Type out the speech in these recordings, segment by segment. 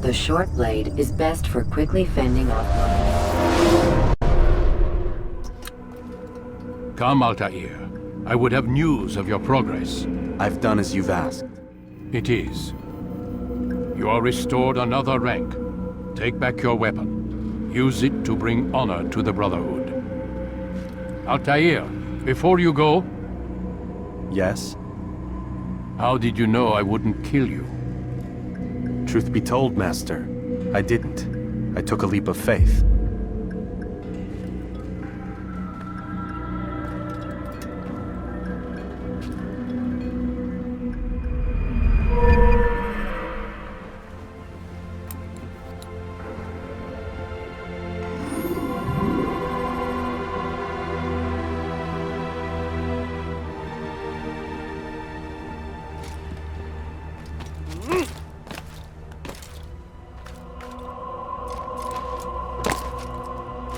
The short blade is best for quickly fending off blows. Come, Altair. I would have news of your progress. I've done as you've asked. It is. You are restored another rank. Take back your weapon. Use it to bring honor to the Brotherhood. Altair, before you go, Yes? how did you know I wouldn't kill you? Truth be told, Master, I didn't. I took a leap of faith.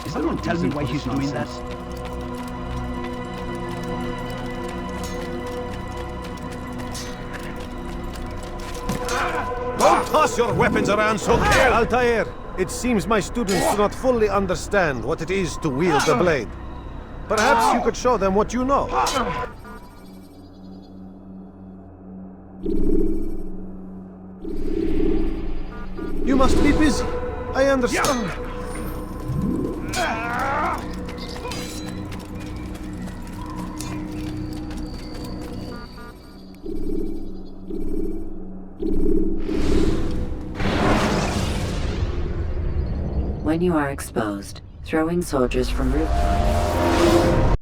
Someone tell me why he's doing that. Don't toss your weapons around so carelessly! Altair, it seems my students do not fully understand what it is to wield the blade. Perhaps you could show them what you know. You must be busy. I understand. When you are exposed, throwing soldiers from rooftops.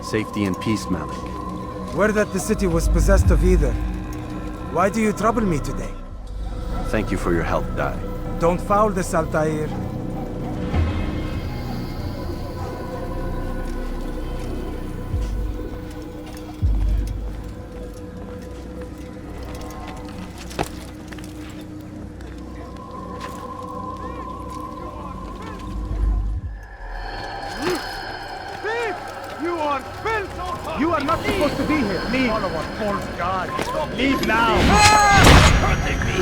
Safety and peace, Malik. Word that the city was possessed of either. Why do you trouble me today? Thank you for your help, Dai. Don't foul this, Altair. You are not supposed to be here. Leave. Follow a false god. Leave now. Hurting me.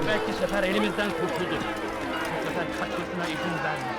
Belki sefer elimizden kurtuldu. Bu sefer kaçmasına izin verme.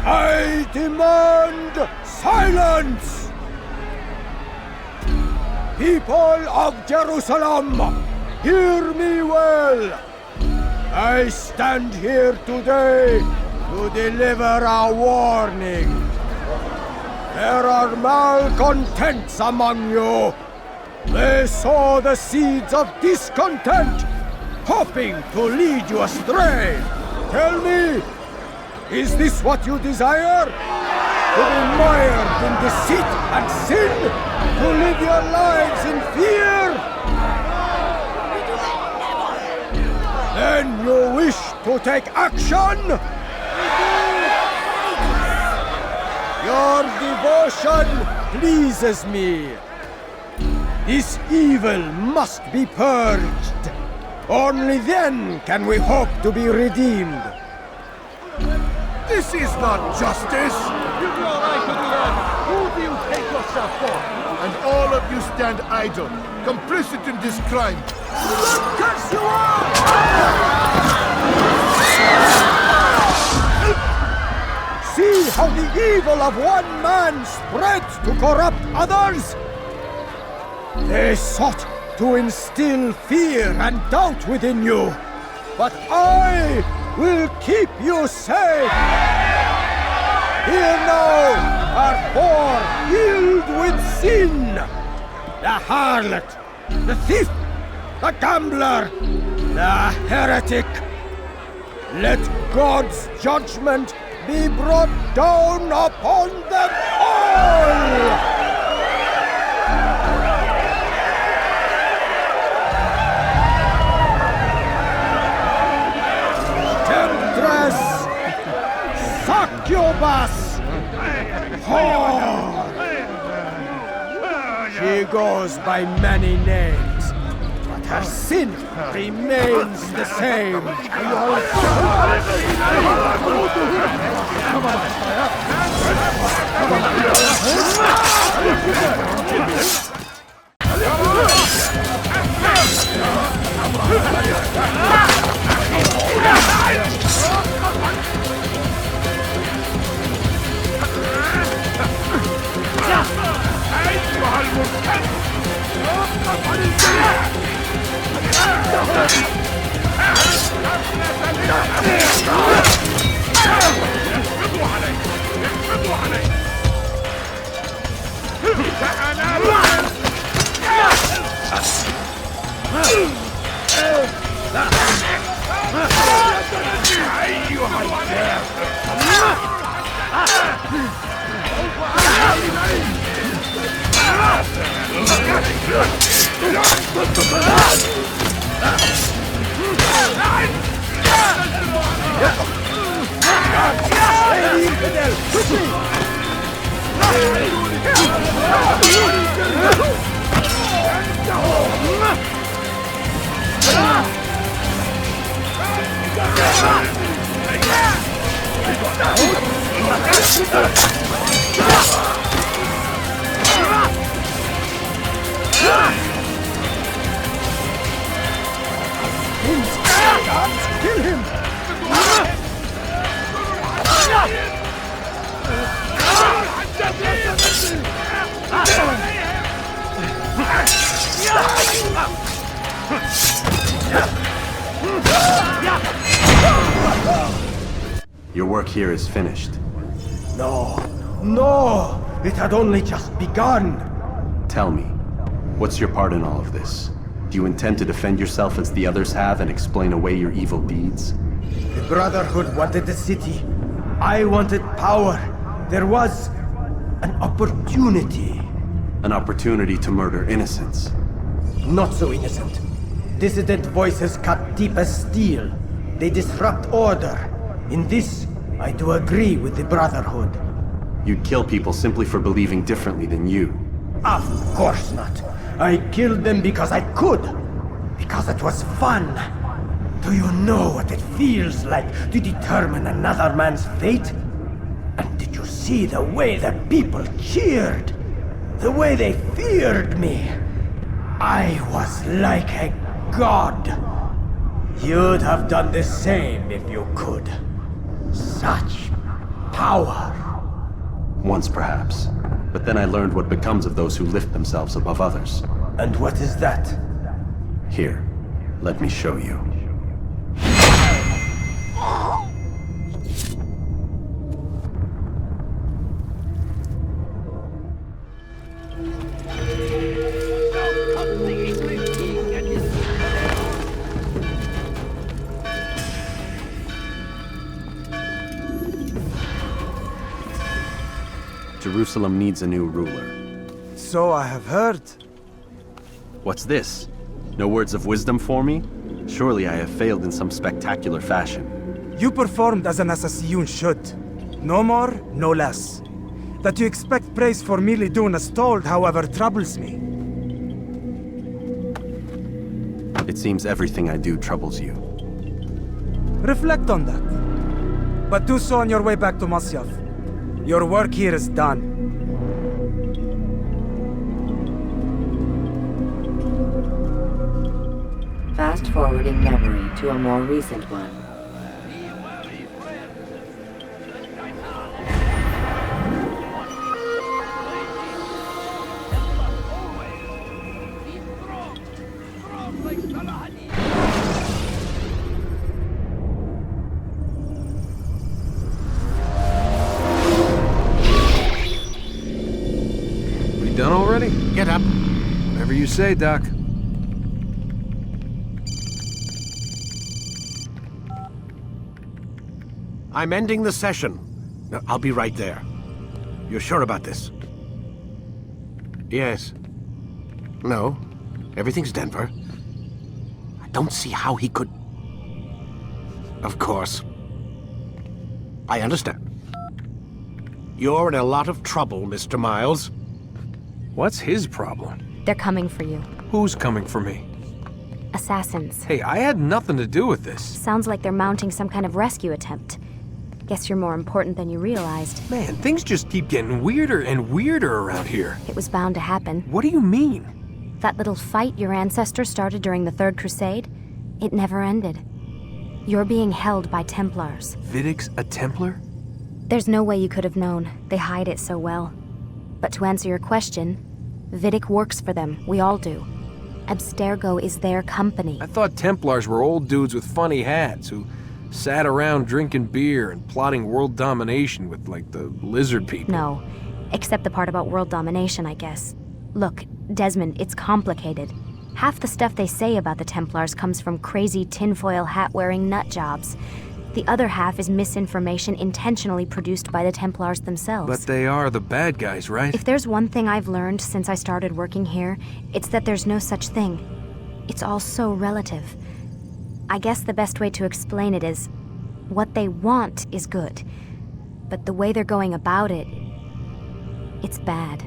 I demand silence! People of Jerusalem, hear me well! I stand here today to deliver a warning. There are malcontents among you. They sow the seeds of discontent, hoping to lead you astray. Tell me, is this what you desire? To be mired in deceit and sin? To live your lives in fear? Then you wish to take action? Your devotion pleases me. This evil must be purged. Only then can we hope to be redeemed. This is not justice! You've no right to do that! Who do you take yourself for? And all of you stand idle, complicit in this crime. Curse you all! See how the evil of one man spreads to corrupt others? They sought to instill fear and doubt within you, but I will keep you safe! Here now are four filled with sin! the harlot, the thief, the gambler, the heretic. Let God's judgment be brought down upon them all! Temptress! Succubus! Whore! She goes by many names, but her sin remains the same. Kill him! Your work here is finished. No, no! It had only just begun! Tell me, what's your part in all of this? Do you intend to defend yourself as the others have and explain away your evil deeds? The Brotherhood wanted the city. I wanted power. There was an opportunity. An opportunity to murder innocents. Not so innocent. Dissident voices cut deep as steel. They disrupt order. In this, I do agree with the Brotherhood. You'd kill people simply for believing differently than you. Of course not. I killed them because I could. Because it was fun. Do you know what it feels like to determine another man's fate? And did you see the way the people cheered? The way they feared me? I was like a god. You'd have done the same if you could. Such power. Once perhaps. But then I learned what becomes of those who lift themselves above others. And what is that? Here, let me show you. Jerusalem needs a new ruler. So I have heard. What's this? No words of wisdom for me? Surely I have failed in some spectacular fashion. You performed as an assassin should. No more, no less. That you expect praise for merely doing as told, however, troubles me. It seems everything I do troubles you. Reflect on that. But do so on your way back to Masyaf. Your work here is done. Fast-forwarding memory to a more recent one. We done already? Get up. Whatever you say, Doc. I'm ending the session. I'll be right there. You're sure about this? Yes. No. Everything's Denver. I don't see how he could... Of course. I understand. You're in a lot of trouble, Mr. Miles. What's his problem? They're coming for you. Who's coming for me? Assassins. Hey, I had nothing to do with this. Sounds like they're mounting some kind of rescue attempt. Guess you're more important than you realized. Man, things just keep getting weirder and weirder around here. It was bound to happen. What do you mean? That little fight your ancestors started during the Third Crusade, it never ended. You're being held by Templars. Vidic's a Templar? There's no way you could have known. They hide it so well. But to answer your question, Vidic works for them. We all do. Abstergo is their company. I thought Templars were old dudes with funny hats who sat around drinking beer and plotting world domination with, like, the lizard people. No, except the part about world domination, I guess. Look, Desmond, it's complicated. Half the stuff they say about the Templars comes from crazy tinfoil hat-wearing nut jobs. The other half is misinformation intentionally produced by the Templars themselves. But they are the bad guys, right? If there's one thing I've learned since I started working here, it's that there's no such thing. It's all so relative. I guess the best way to explain it is, what they want is good. But the way they're going about it, it's bad.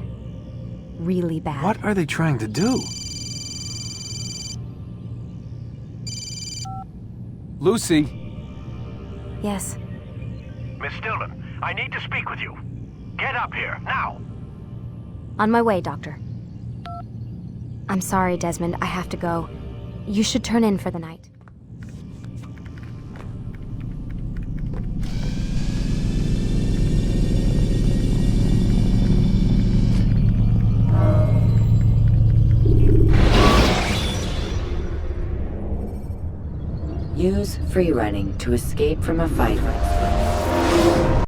Really bad. What are they trying to do? Lucy. Yes. Miss Stillman, I need to speak with you. Get up here, now! On my way, Doctor. I'm sorry, Desmond, I have to go. You should turn in for the night. Use free running to escape from a fight.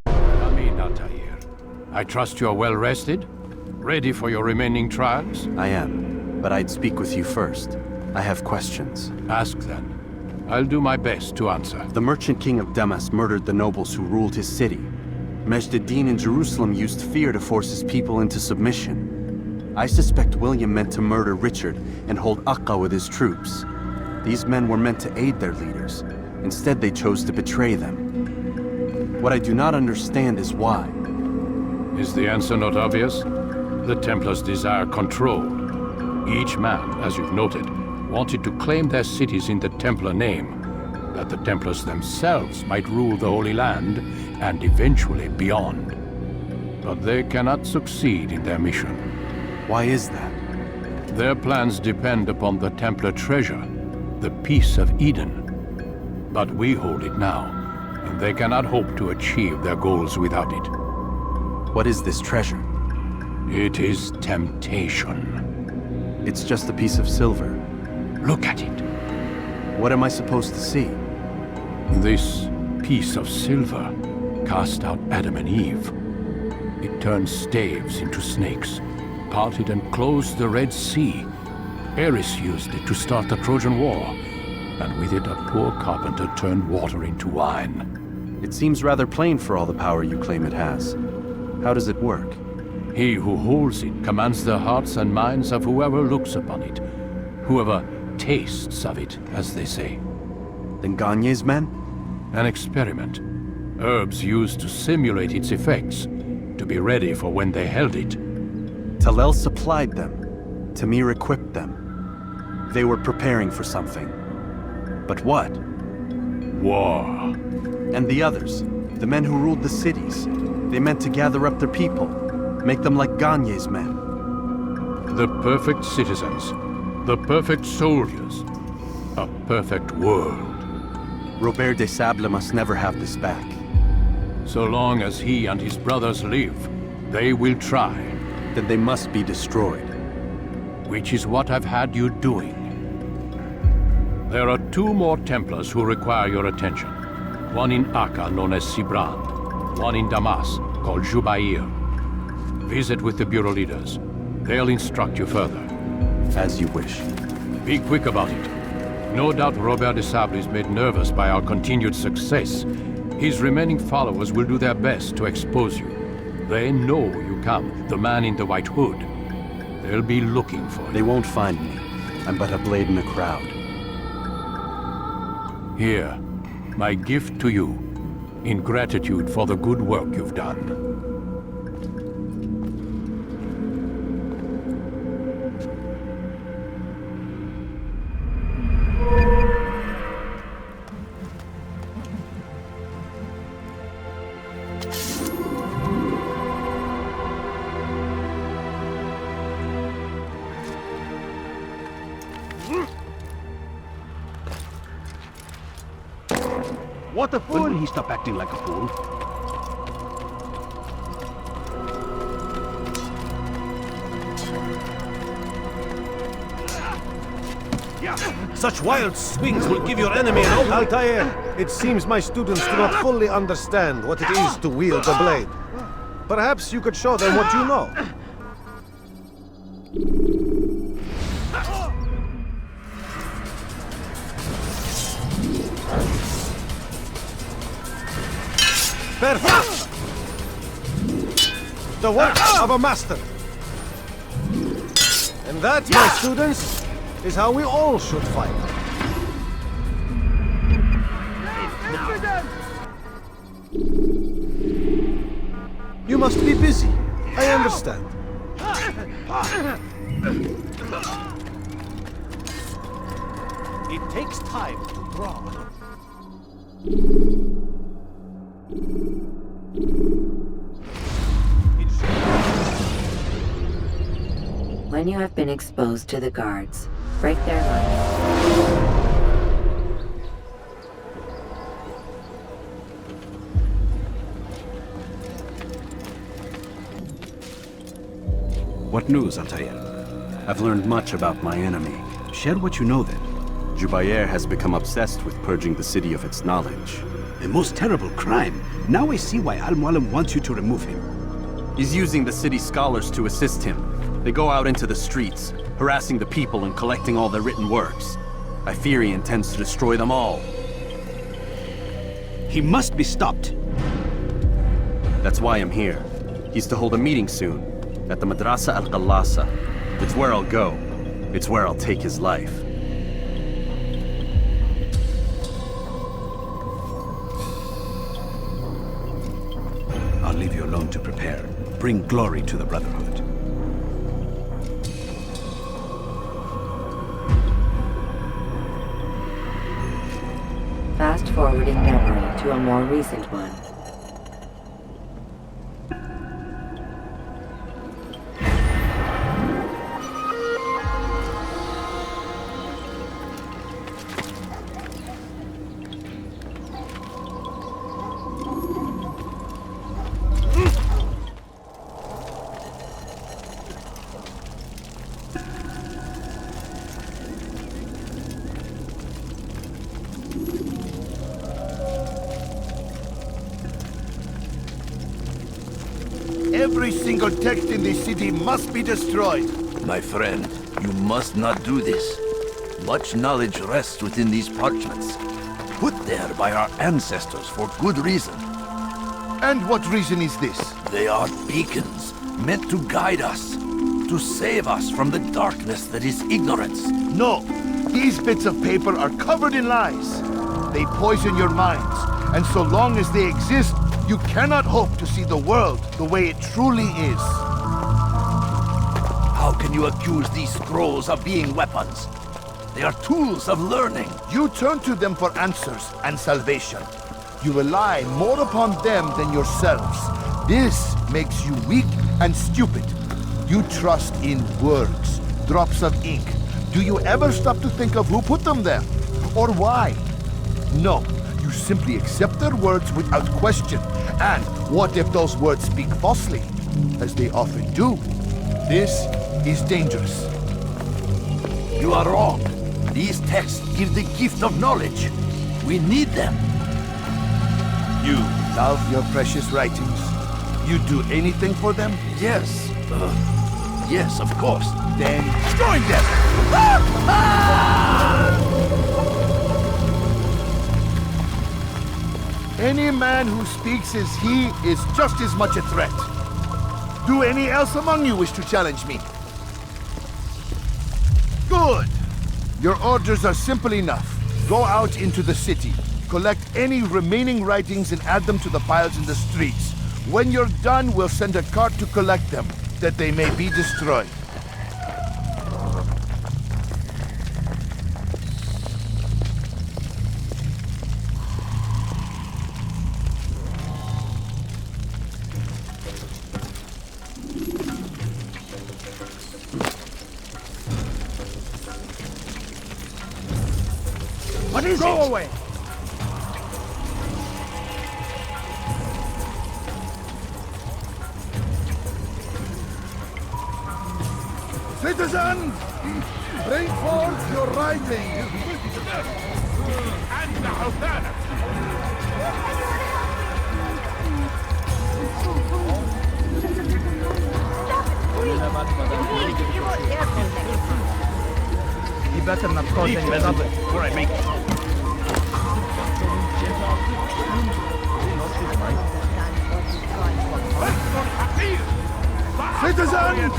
Come in, Altair. I trust you're well rested? Ready for your remaining trials? I am, but I'd speak with you first. I have questions. Ask then. I'll do my best to answer. The merchant king of Damas murdered the nobles who ruled his city. Majd-ad-Din in Jerusalem used fear to force his people into submission. I suspect William meant to murder Richard and hold Akka with his troops. These men were meant to aid their leaders. Instead, they chose to betray them. What I do not understand is why. Is the answer not obvious? The Templars desire control. Each man, as you've noted, wanted to claim their cities in the Templar name, that the Templars themselves might rule the Holy Land and eventually beyond. But they cannot succeed in their mission. Why is that? Their plans depend upon the Templar treasure, the Peace of Eden. But we hold it now, and they cannot hope to achieve their goals without it. What is this treasure? It is temptation. It's just a piece of silver. Look at it. What am I supposed to see? This piece of silver cast out Adam and Eve. It turned staves into snakes, parted and closed the Red Sea. Ares used it to start the Trojan War, and with it a poor carpenter turned water into wine. It seems rather plain for all the power you claim it has. How does it work? He who holds it commands the hearts and minds of whoever looks upon it, whoever tastes of it, as they say. Then Gagne's men? An experiment. Herbs used to simulate its effects, to be ready for when they held it. Talel supplied them. Tamir equipped them. They were preparing for something. But what? War. And the others, the men who ruled the cities, they meant to gather up their people, make them like Gagne's men. The perfect citizens, the perfect soldiers, a perfect world. Robert des Sables must never have this back. So long as he and his brothers live, they will try. Then they must be destroyed. Which is what I've had you doing. There are 2 more Templars who require your attention. One in Akka, known as Sibrand. One in Damas, called Jubair. Visit with the Bureau leaders. They'll instruct you further. As you wish. Be quick about it. No doubt Robert de Sable is made nervous by our continued success. His remaining followers will do their best to expose you. They know you come, the man in the white hood. They'll be looking for you. They won't find me. I'm but a blade in a crowd. Here, my gift to you, in gratitude for the good work you've done. What a fool! When will he stop acting like a fool? Such wild swings will give your enemy an open... Altair, it seems my students do not fully understand what it is to wield a blade. Perhaps you could show them what you know. Perfect! The work of a master. And that, my students, is how we all should fight. You must be busy. I understand. It takes time to draw. When you have been exposed to the guards, break their line. What news, Altair? I've learned much about my enemy. Share what you know then. Jubayer has become obsessed with purging the city of its knowledge. A most terrible crime. Now I see why Al-Mualim wants you to remove him. He's using the city scholars to assist him. They go out into the streets, harassing the people and collecting all their written works. I fear he intends to destroy them all. He must be stopped. That's why I'm here. He's to hold a meeting soon, at the Madrasa al-Qallasa. It's where I'll go. It's where I'll take his life. I'll leave you alone to prepare. Bring glory to the Brotherhood. Fast-forwarding memory to a more recent one. Every single text in this city must be destroyed. My friend, you must not do this. Much knowledge rests within these parchments, put there by our ancestors for good reason. And what reason is this? They are beacons, meant to guide us, to save us from the darkness that is ignorance. No, these bits of paper are covered in lies. They poison your minds, and so long as they exist, you cannot hope to see the world the way it truly is. How can you accuse these scrolls of being weapons? They are tools of learning. You turn to them for answers and salvation. You rely more upon them than yourselves. This makes you weak and stupid. You trust in words, drops of ink. Do you ever stop to think of who put them there? Or why? No, you simply accept their words without question. And what if those words speak falsely, as they often do? This is dangerous. You are wrong. These texts give the gift of knowledge. We need them. You love your precious writings. You'd do anything for them? Yes. Yes, of course. Then join them! Any man who speaks as he is just as much a threat. Do any else among you wish to challenge me? Good! Your orders are simple enough. Go out into the city, collect any remaining writings and add them to the piles in the streets. When you're done, we'll send a cart to collect them, that they may be destroyed. What is it? Go away! Citizens, bring forth your writing. You better not cause any trouble, or I make it. Citizens,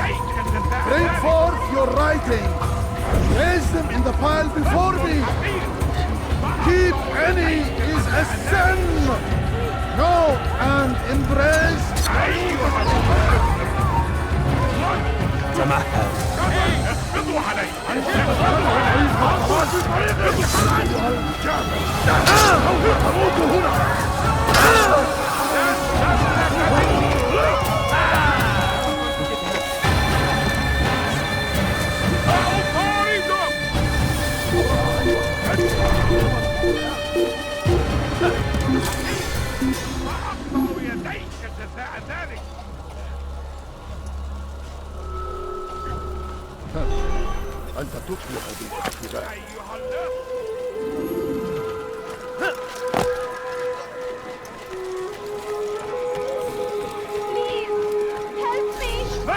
bring forth your writing. Raise them in the pile before me. Keep any is a sin. No and embrace. أنت تفلح بالاحتراف.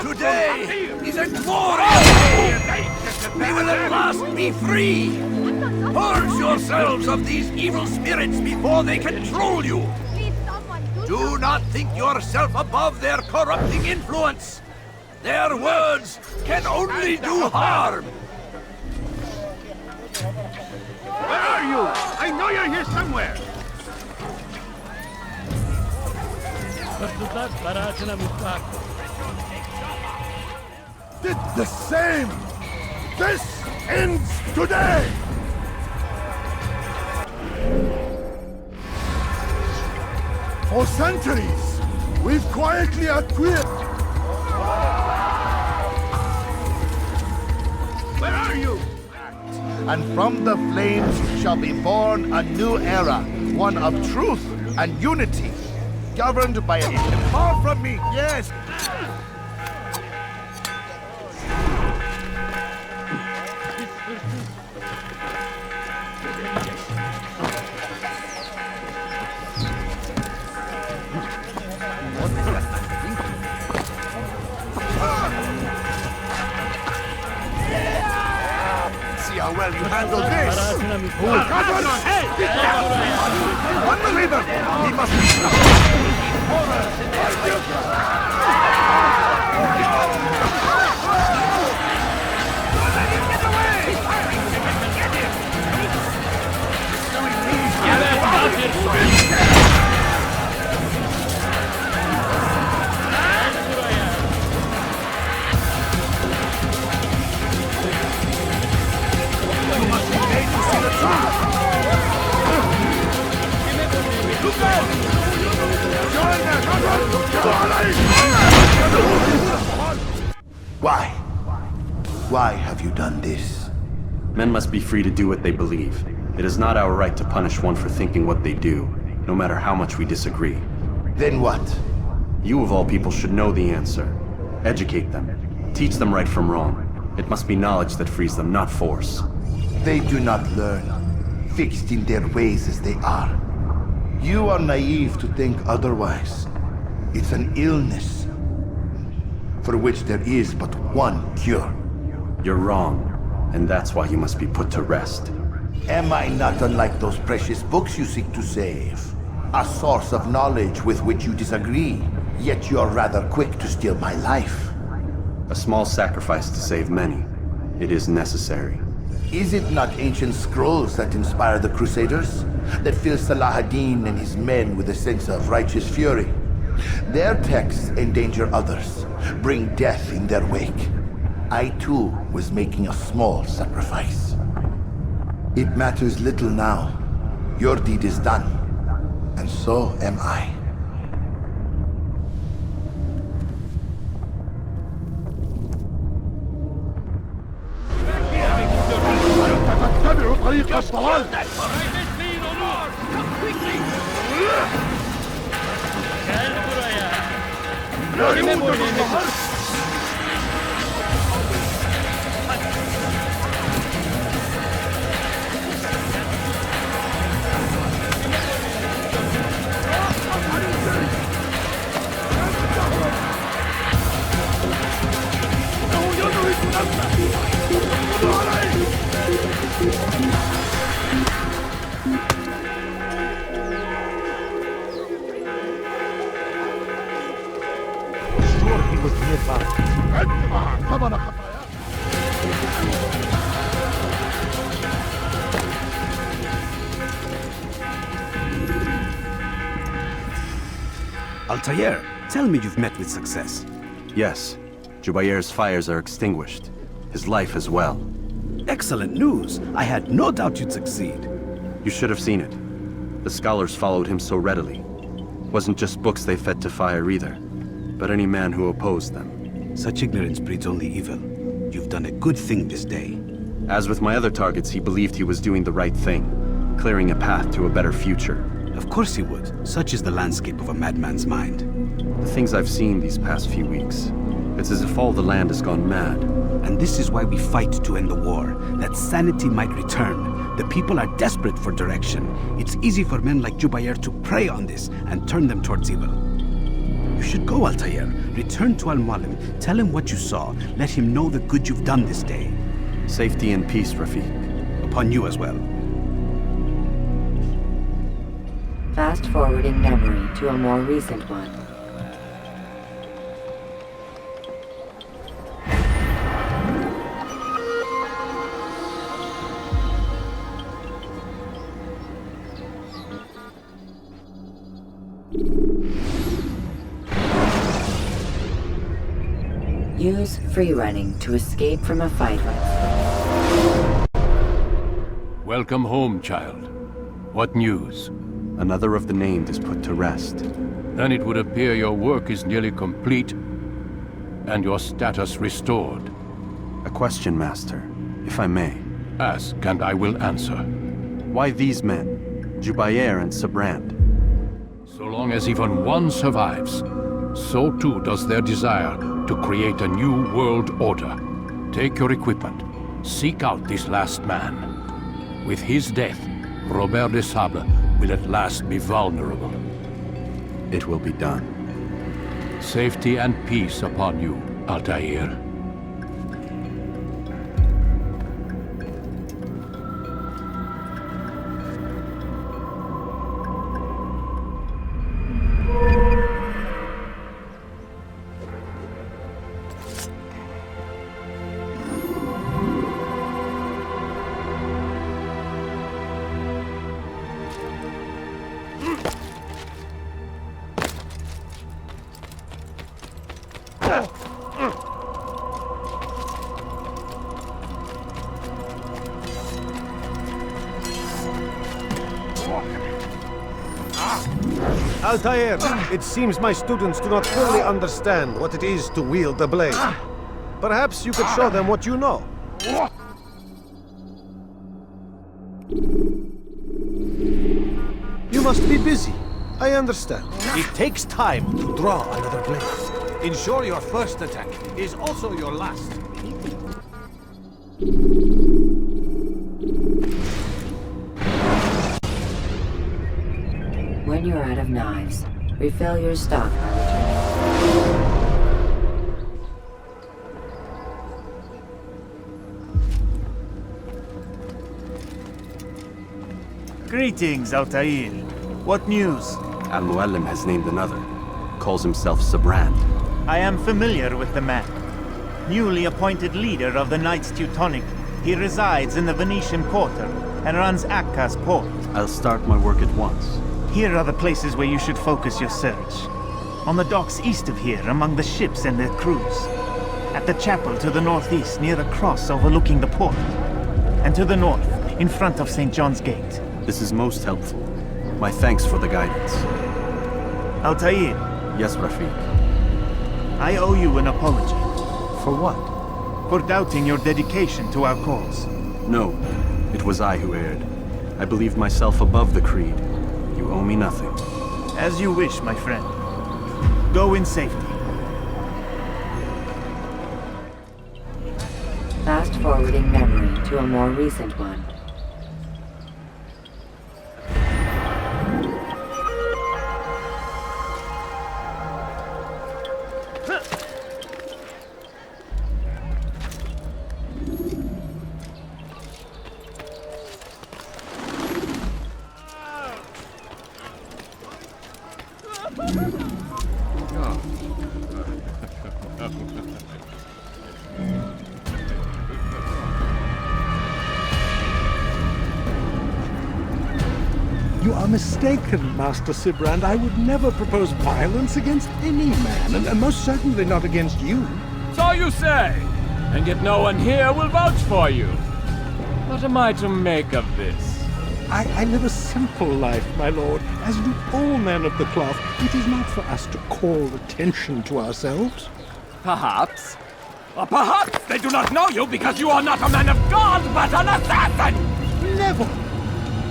Today is a glorious day! We will at last be free! Purge yourselves of these evil spirits before they control you! Do not think yourself above their corrupting influence! Their words can only do harm! Where are you? I know you're here somewhere! Did the same. This ends today. For centuries, we've quietly acquired. Where are you? And from the flames shall be born a new era, one of truth and unity, governed by a... Far from me, yes! See how well you handle this! Unbeliever! He must be Why? Why have you done this? Men must be free to do what they believe. It is not our right to punish one for thinking what they do, no matter how much we disagree. Then what? You of all people should know the answer. Educate them. Teach them right from wrong. It must be knowledge that frees them, not force. They do not learn, fixed in their ways as they are. You are naive to think otherwise. It's an illness. for which there is but one cure. You're wrong, and that's why you must be put to rest. Am I not unlike those precious books you seek to save? A source of knowledge with which you disagree, yet you're rather quick to steal my life. A small sacrifice to save many. It is necessary. Is it not ancient scrolls that inspire the Crusaders? That fill Salah ad-Din and his men with a sense of righteous fury? Their texts endanger others, bring death in their wake. I too was making a small sacrifice. It matters little now. Your deed is done, and so am I. Sure he was nearby. Altair, tell me you've met with success. Yes. Jubair's fires are extinguished. His life as well. Excellent news. I had no doubt you'd succeed. You should have seen it. The scholars followed him so readily. Wasn't just books they fed to fire either, but any man who opposed them. Such ignorance breeds only evil. You've done a good thing this day. As with my other targets, he believed he was doing the right thing, clearing a path to a better future. Of course he would. Such is the landscape of a madman's mind. The things I've seen these past few weeks, it's as if all the land has gone mad. And this is why we fight to end the war, that sanity might return. The people are desperate for direction. It's easy for men like Jubair to prey on this and turn them towards evil. You should go, Altair. Return to Al-Mualim. Tell him what you saw. Let him know the good you've done this day. Safety and peace, Rafiq. Upon you as well. Fast-forwarding memory to a more recent one. Use free running to escape from a fight with. Welcome home, child. What news? Another of the named is put to rest. Then it would appear your work is nearly complete and your status restored. A question, Master, if I may. Ask and I will answer. Why these men, Jubair and Sabrand? So long as even one survives, so too does their desire to create a new world order. Take your equipment. Seek out this last man. With his death, Robert de Sable will at last be vulnerable. It will be done. Safety and peace upon you, Altair. Altair, it seems my students do not fully understand what it is to wield the blade. Perhaps you could show them what you know. You must be busy. I understand. It takes time to draw another blade. Ensure your first attack is also your last. When you're out of knives, refill your stock by returning. Greetings, Altair. What news? Al-Muallim has named another. Calls himself Sabrand. I am familiar with the man. Newly appointed leader of the Knights Teutonic, he resides in the Venetian Quarter and runs Akka's port. I'll start my work at once. Here are the places where you should focus your search. On the docks east of here, among the ships and their crews. At the chapel to the northeast, near the cross overlooking the port. And to the north, in front of St. John's Gate. This is most helpful. My thanks for the guidance. Altair. Yes, Rafiq. I owe you an apology. For what? For doubting your dedication to our cause. No, it was I who erred. I believed myself above the creed. You owe me nothing. As you wish, my friend. Go in safety. Fast-forwarding memory to a more recent one. You are mistaken, Master Sibrand. I would never propose violence against any man, and most certainly not against you. So you say, and yet no one here will vouch for you. What am I to make of this? I live a simple life, my lord, as do all men of the cloth. It is not for us to call attention to ourselves. Perhaps. Or perhaps they do not know you because you are not a man of God, but an assassin! Never!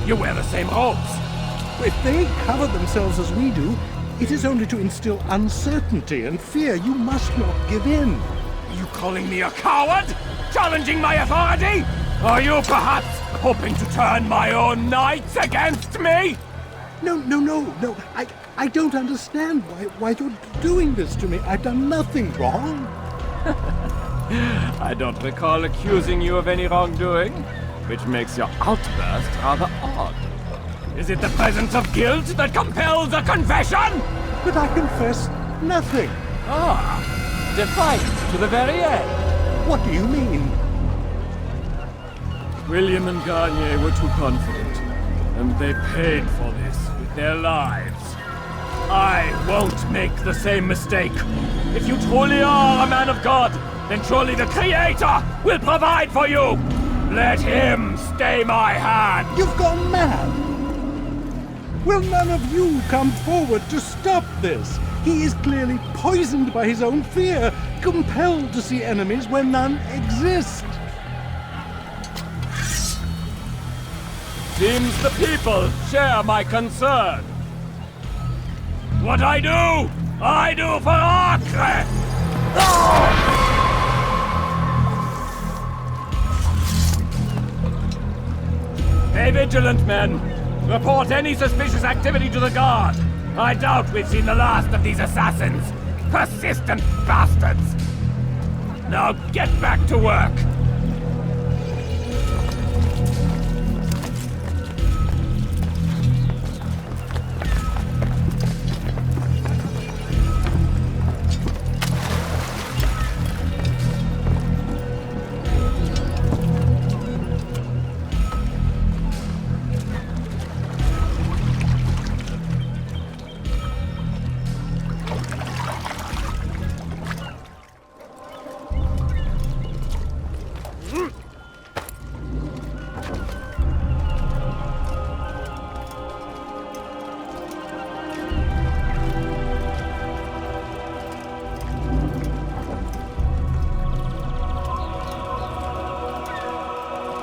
You wear the same robes. If they cover themselves as we do, it is only to instill uncertainty and fear. You must not give in. You calling me a coward? Challenging my authority? Are you perhaps hoping to turn my own knights against me? No. I don't understand why you're doing this to me. I've done nothing wrong. I don't recall accusing you of any wrongdoing, which makes your outburst rather odd. Is it the presence of guilt that compels a confession? But I confess nothing. Ah, defiant to the very end. What do you mean? William and Garnier were too confident, and they paid for this with their lives. I won't make the same mistake. If you truly are a man of God, then surely the Creator will provide for you. Let him stay my hand. You've gone mad. Will none of you come forward to stop this? He is clearly poisoned by his own fear, compelled to see enemies where none exist. Seems the people share my concern. What I do for Acre! Stay vigilant, men. Report any suspicious activity to the guard. I doubt we've seen the last of these assassins. Persistent bastards. Now get back to work.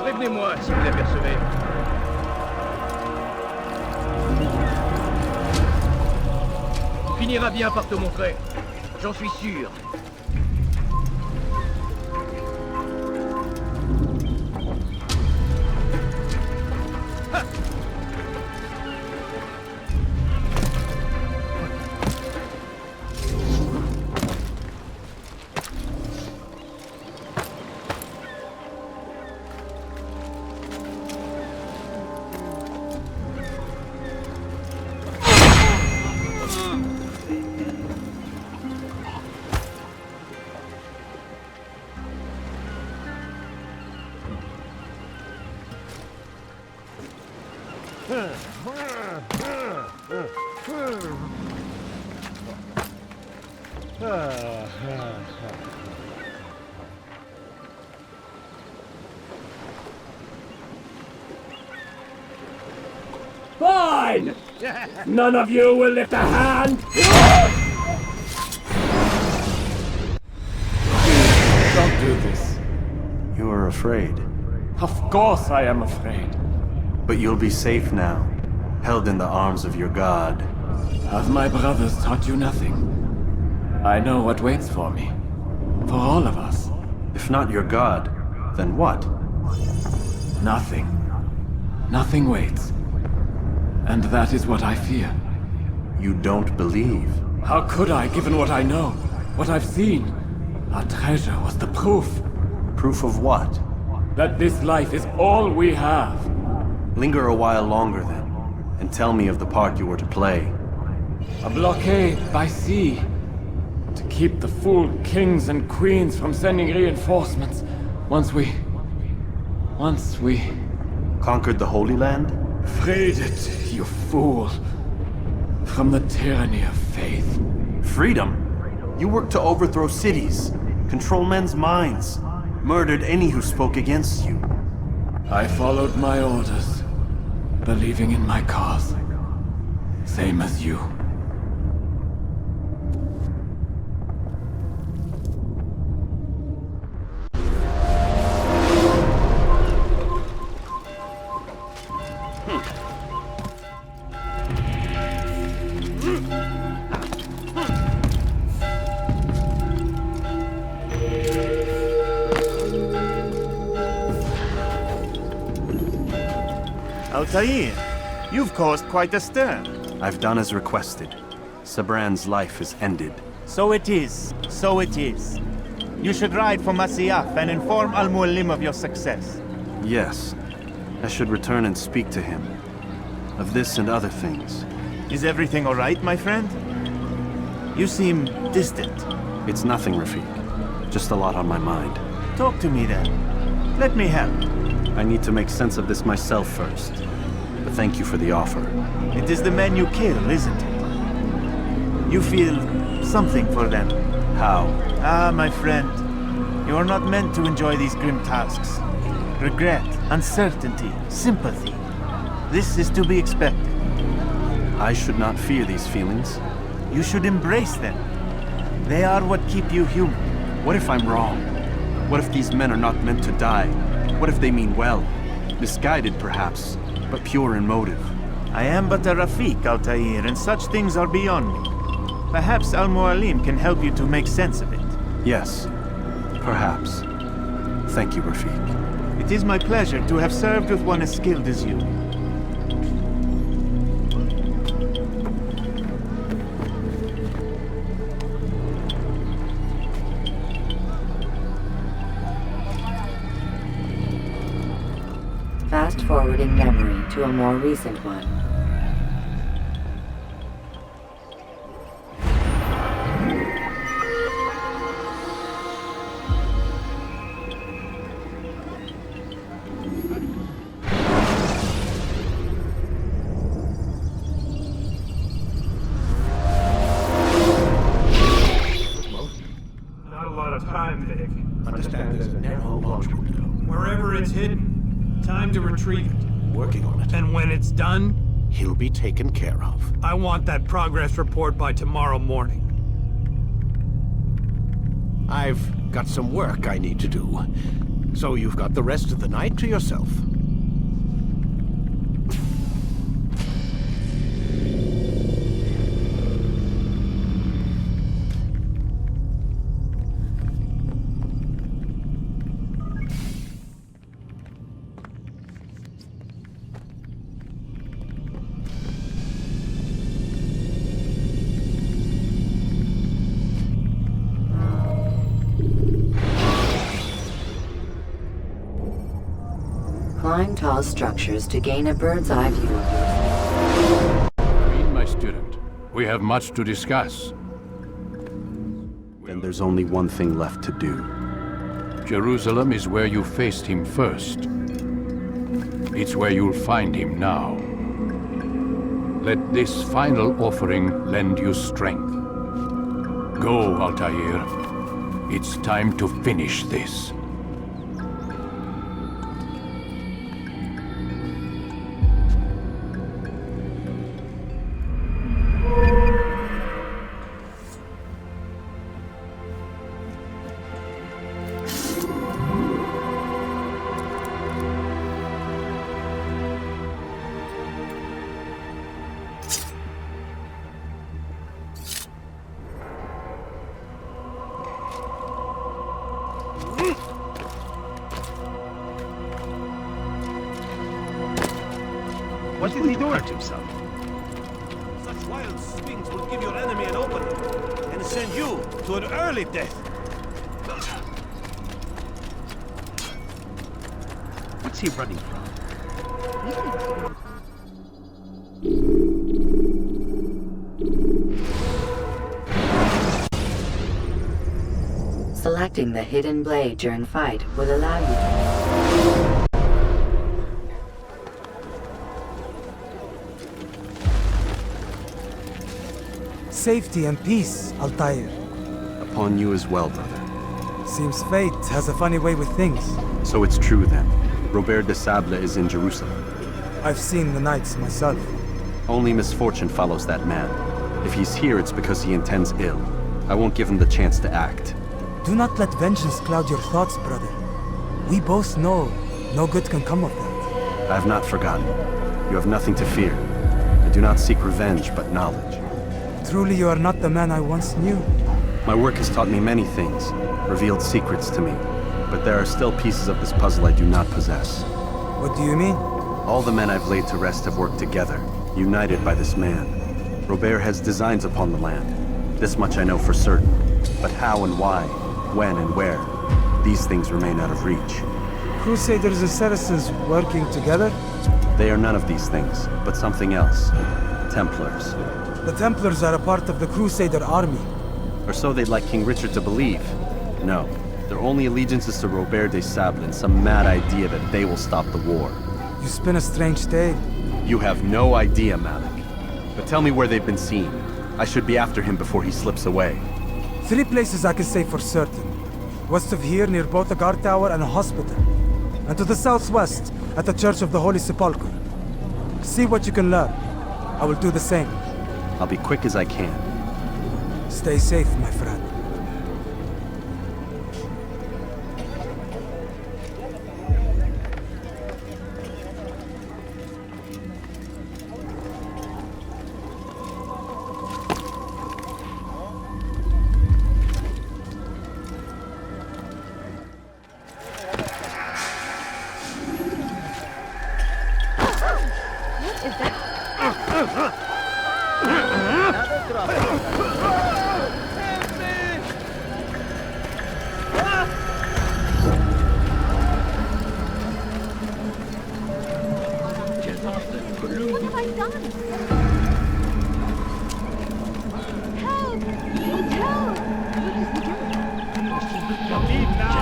Prévenez-moi si vous l'apercevez. Il finira bien par te montrer. J'en suis sûr. Fine! None of you will lift a hand! Don't do this. You are afraid. Of course I am afraid. But you'll be safe now, held in the arms of your god. Have my brothers taught you nothing? I know what waits for me. For all of us. If not your god, then what? Nothing. Nothing waits. And that is what I fear. You don't believe? How could I, given what I know? What I've seen? Our treasure was the proof. Proof of what? That this life is all we have. Linger a while longer then, and tell me of the part you were to play. A blockade by sea. To keep the fool kings and queens from sending reinforcements. Once we... Conquered the Holy Land? Freed it, you fool. From the tyranny of faith. Freedom? You worked to overthrow cities, control men's minds, murdered any who spoke against you. I followed my orders, believing in my cause. Same as you. Altair, you've caused quite a stir. I've done as requested. Sabran's life is ended. So it is. So it is. You should ride for Masyaf and inform Al-Mualim of your success. Yes. I should return and speak to him. Of this and other things. Is everything all right, my friend? You seem distant. It's nothing, Rafik. Just a lot on my mind. Talk to me then. Let me help. I need to make sense of this myself first. But thank you for the offer. It is the men you kill, isn't it? You feel something for them. How? Ah, my friend. You are not meant to enjoy these grim tasks. Regret, uncertainty, sympathy. This is to be expected. I should not fear these feelings. You should embrace them. They are what keep you human. What if I'm wrong? What if these men are not meant to die? What if they mean well? Misguided, perhaps, but pure in motive. I am but a Rafik, Altair, and such things are beyond me. Perhaps Al-Mualim can help you to make sense of it. Yes, perhaps. Thank you, Rafik. It is my pleasure to have served with one as skilled as you. Fast-forwarding memory to a more recent one. Not a lot of time, Vic. Understand there's a narrow launch window. Wherever it's hidden, time to retrieve it. Working on it. And when it's done, He'll be taken care of. I want that progress report by tomorrow morning. I've got some work I need to do. So you've got the rest of the night to yourself. Climb tall structures to gain a bird's eye view of yourself. Read, my student. We have much to discuss. Then there's only one thing left to do. Jerusalem is where you faced him first. It's where you'll find him now. Let this final offering lend you strength. Go, Altair. It's time to finish this. What did he do? Hurt himself. Such wild swings will give your enemy an opening and send you to an early death. What's he running from? Selecting the hidden blade during fight will allow you to... Safety and peace, Altair. Upon you as well, brother. Seems fate has a funny way with things. So it's true then. Robert de Sable is in Jerusalem. I've seen the knights myself. Only misfortune follows that man. If he's here, it's because he intends ill. I won't give him the chance to act. Do not let vengeance cloud your thoughts, brother. We both know no good can come of that. I have not forgotten. You have nothing to fear. I do not seek revenge, but knowledge. Truly you are not the man I once knew. My work has taught me many things, revealed secrets to me. But there are still pieces of this puzzle I do not possess. What do you mean? All the men I've laid to rest have worked together, united by this man. Robert has designs upon the land. This much I know for certain. But how and why, when and where, these things remain out of reach. Crusaders and Saracens working together? They are none of these things, but something else. Templars. The Templars are a part of the Crusader army. Or so they'd like King Richard to believe. No, their only allegiance is to Robert de Sable and some mad idea that they will stop the war. You spin a strange tale. You have no idea, Malik. But tell me where they've been seen. I should be after him before he slips away. 3 places I can say for certain. West of here, near both a guard tower and a hospital. And to the southwest, at the Church of the Holy Sepulchre. See what you can learn. I will do the same. I'll be quick as I can. Stay safe, my friend. What is that? What have I done? Help! Help! Leave now!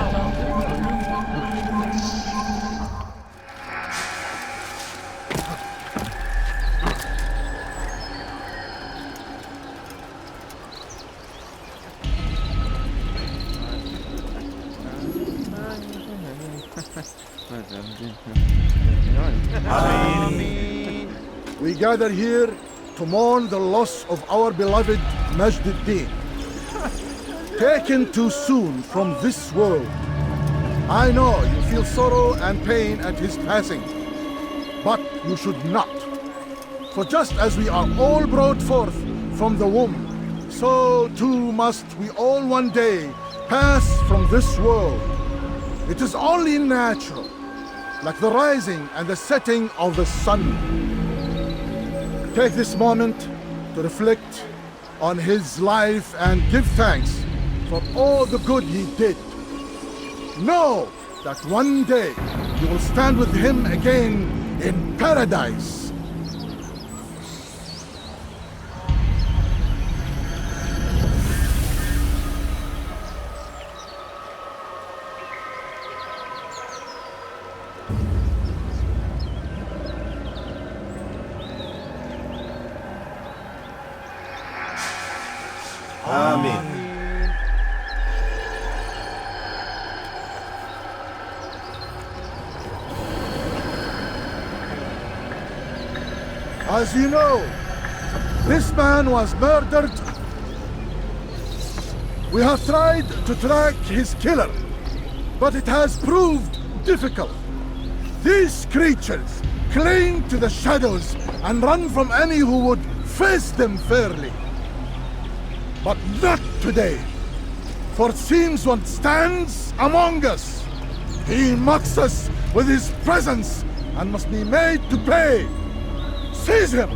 We gather here to mourn the loss of our beloved Majd-ad-Din, taken too soon from this world. I know you feel sorrow and pain at his passing, but you should not. For just as we are all brought forth from the womb, so too must we all one day pass from this world. It is only natural, like the rising and the setting of the sun. Take this moment to reflect on his life and give thanks for all the good he did. Know that one day you will stand with him again in paradise. As you know, this man was murdered. We have tried to track his killer, but it has proved difficult. These creatures cling to the shadows and run from any who would face them fairly. But not today, for it seems one stands among us. He mocks us with his presence and must be made to pay. Seize him!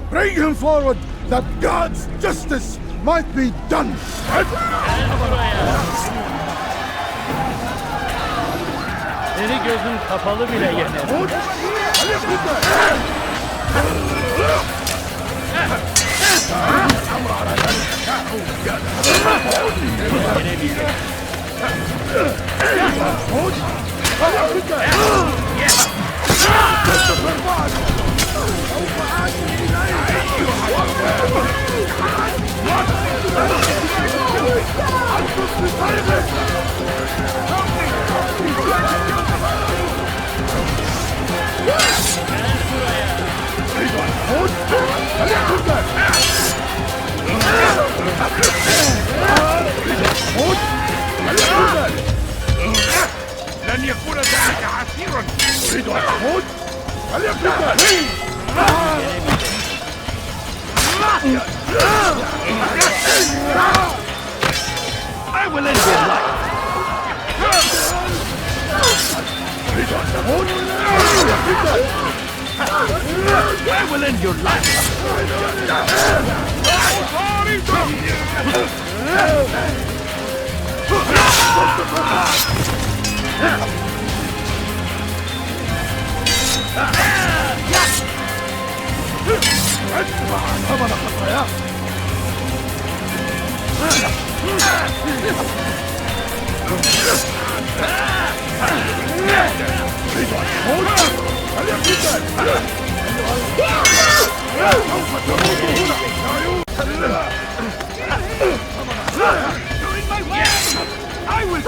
Bring him forward that God's justice might be done! Seni gözüm kapalı bile yener. لن يكون ذلك عسيرا. أريد أن أموت. I will end your life. I will end your life. I will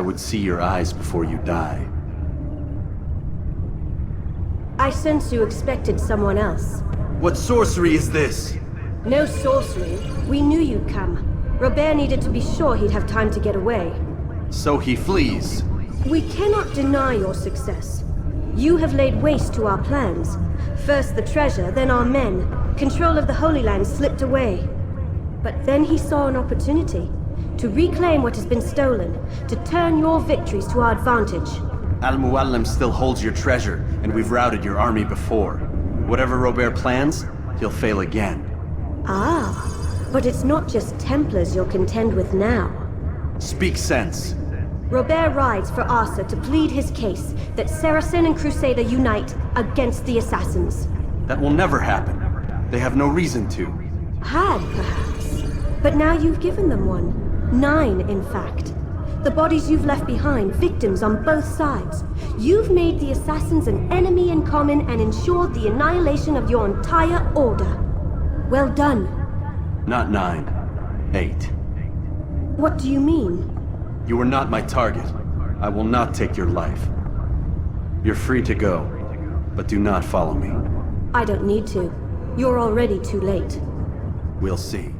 I would see your eyes before you die. I sense you expected someone else. What sorcery is this? No sorcery. We knew you'd come. Robert needed to be sure he'd have time to get away. So he flees. We cannot deny your success. You have laid waste to our plans. First the treasure, then our men. Control of the Holy Land slipped away. But then he saw an opportunity to reclaim what has been stolen, to turn your victories to our advantage. Al-Muallim still holds your treasure, and we've routed your army before. Whatever Robert plans, he'll fail again. Ah, but it's not just Templars you'll contend with now. Speak sense. Robert rides for Asa to plead his case that Saracen and Crusader unite against the Assassins. That will never happen. They have no reason to. Had, perhaps. But now you've given them one. 9, in fact. The bodies you've left behind, victims on both sides. You've made the Assassins an enemy in common and ensured the annihilation of your entire order. Well done. Not 9. 8. What do you mean? You are not my target. I will not take your life. You're free to go, but do not follow me. I don't need to. You're already too late. We'll see.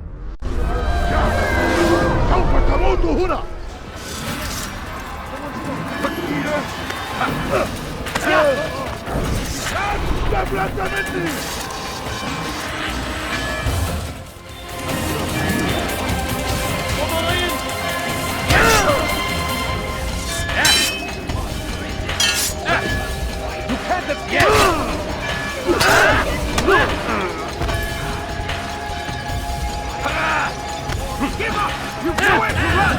Give up! You do it! Run!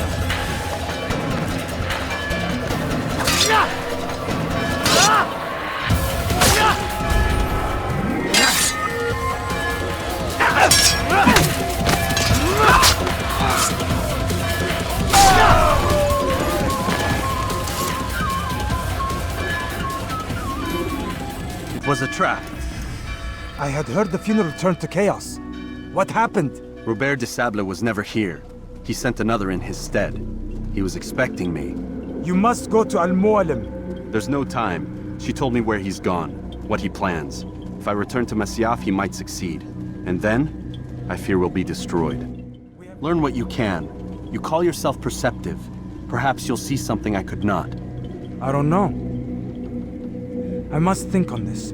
It was a trap. I had heard the funeral turned to chaos. What happened? Robert de Sable was never here. He sent another in his stead. He was expecting me. You must go to Al-Mualim. There's no time. She told me where he's gone, what he plans. If I return to Masyaf, he might succeed. And then, I fear we'll be destroyed. Learn what you can. You call yourself perceptive. Perhaps you'll see something I could not. I don't know. I must think on this.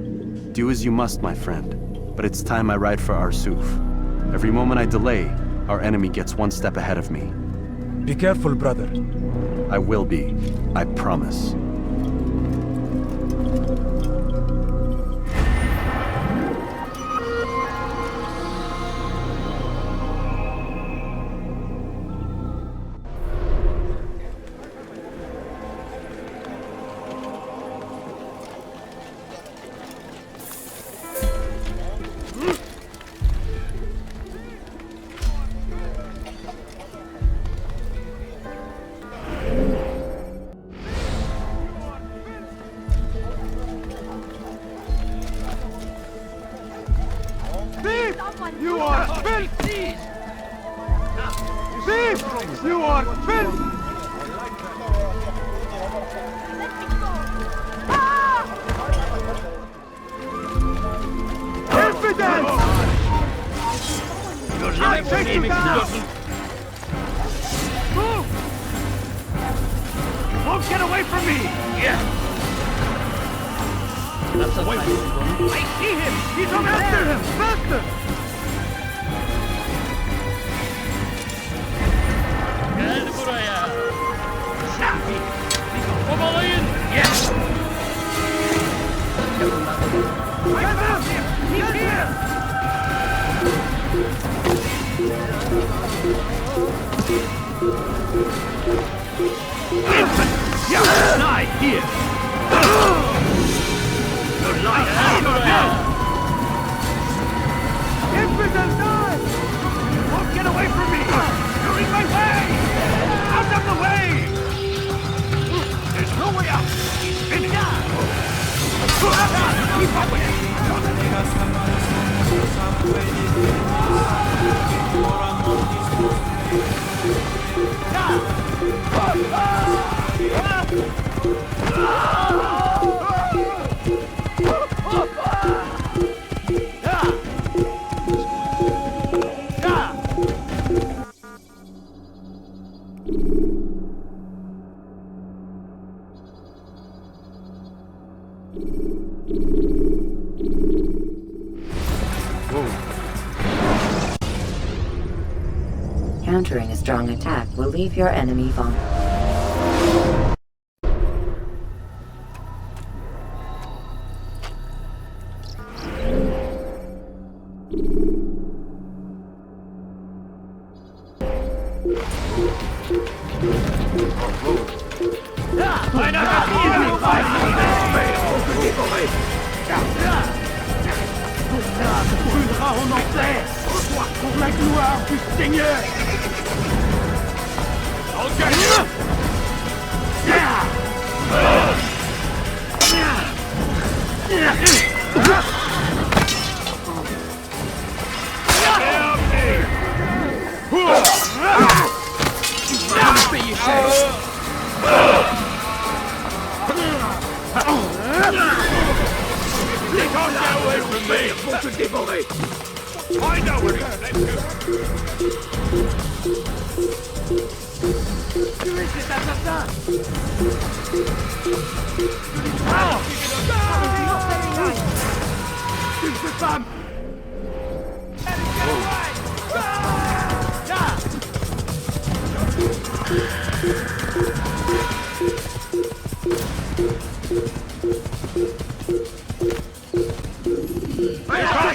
Do as you must, my friend. But it's time I ride for Arsuf. Every moment I delay, our enemy gets one step ahead of me. Be careful, brother. I will be. I promise. You are filthy! Thief! You are filthy! Evidence! I'll take you down! Move! You won't get away from me! Yeah! I see him! He's over after him! Faster! Gel buraya. Kovalayın. Yes! Get him! He's here! Yeah, die here! You're lying! Infidel, die! You won't get away from me! You're in my way! Out of the way! There's no way out! He's finished! Keep up with Countering a strong attack will leave your enemy vulnerable. En enfer! Reçois pour la gloire du Seigneur! Can't get away from me! I know where he's left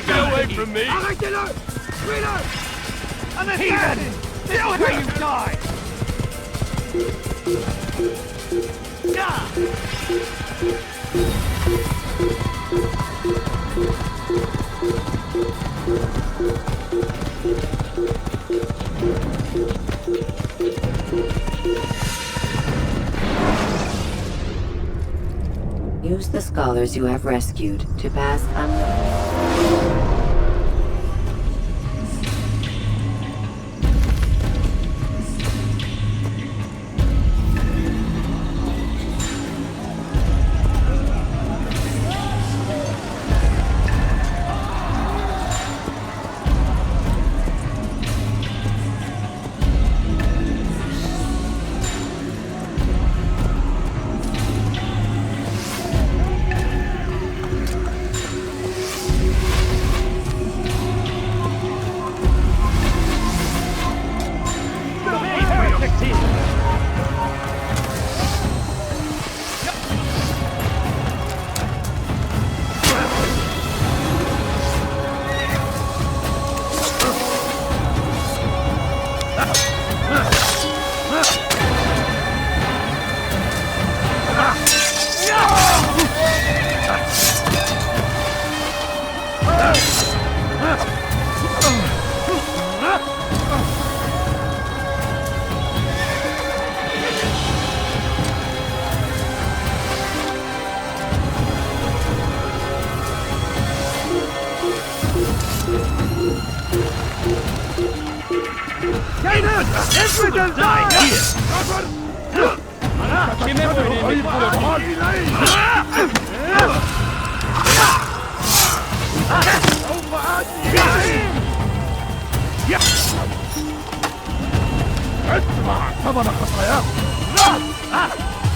Get away from me! Arrêtez-le! Tuez-le! Heathen! This is where you die! Use the scholars you have rescued to pass unnoticed.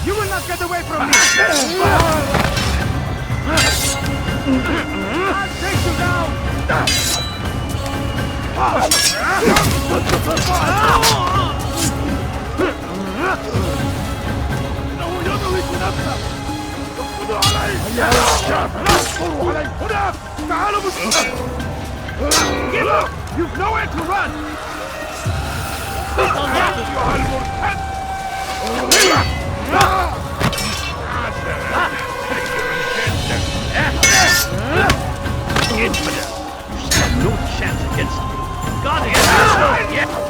You will not get away from me! I'll take you down! Give up! You've nowhere to run! Infidel! You stand no chance against me! God is yet!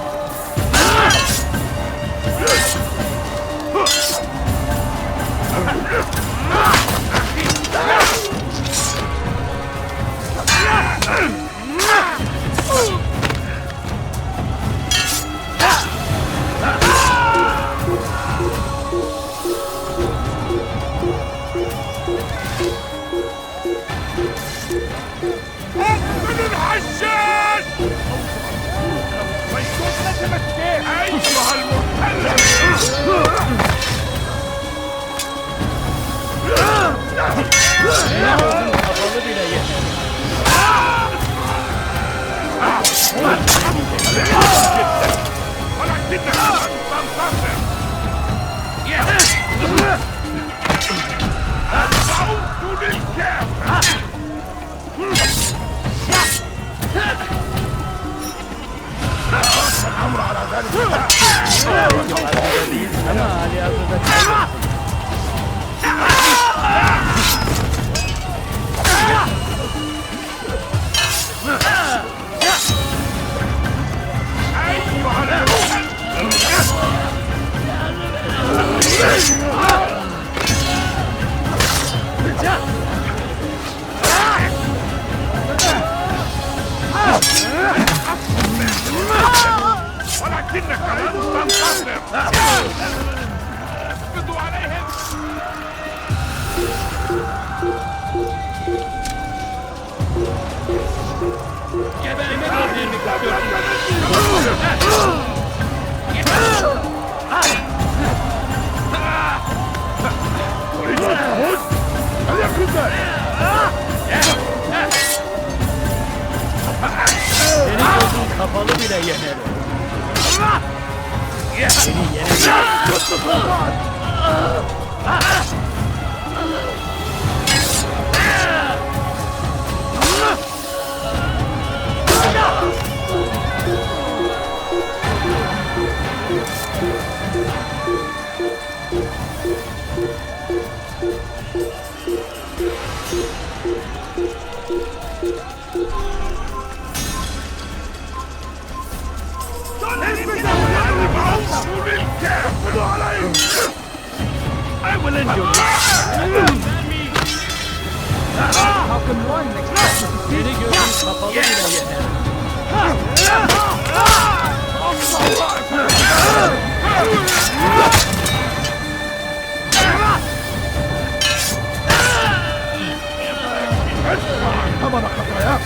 عليهم Senin gözün kapalı bile yenerim. Seni yenerim. I will end your How can one expect to see the gözün kapalı bile yenerim? Tamam kafaya.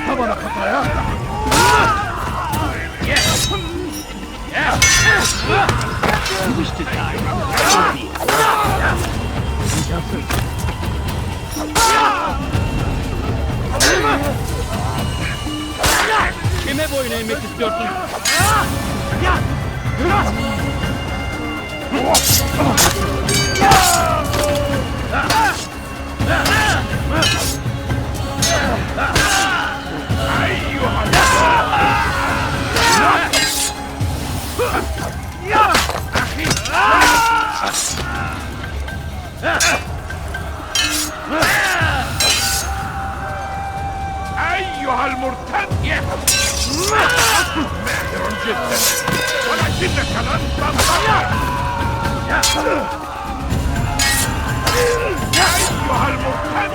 Tamam kafaya. You wish to die. Kime boyun eğmek istiyorsun? أيها المرتد ماهر جدا ولكنك لن تنتصر أيها المرتد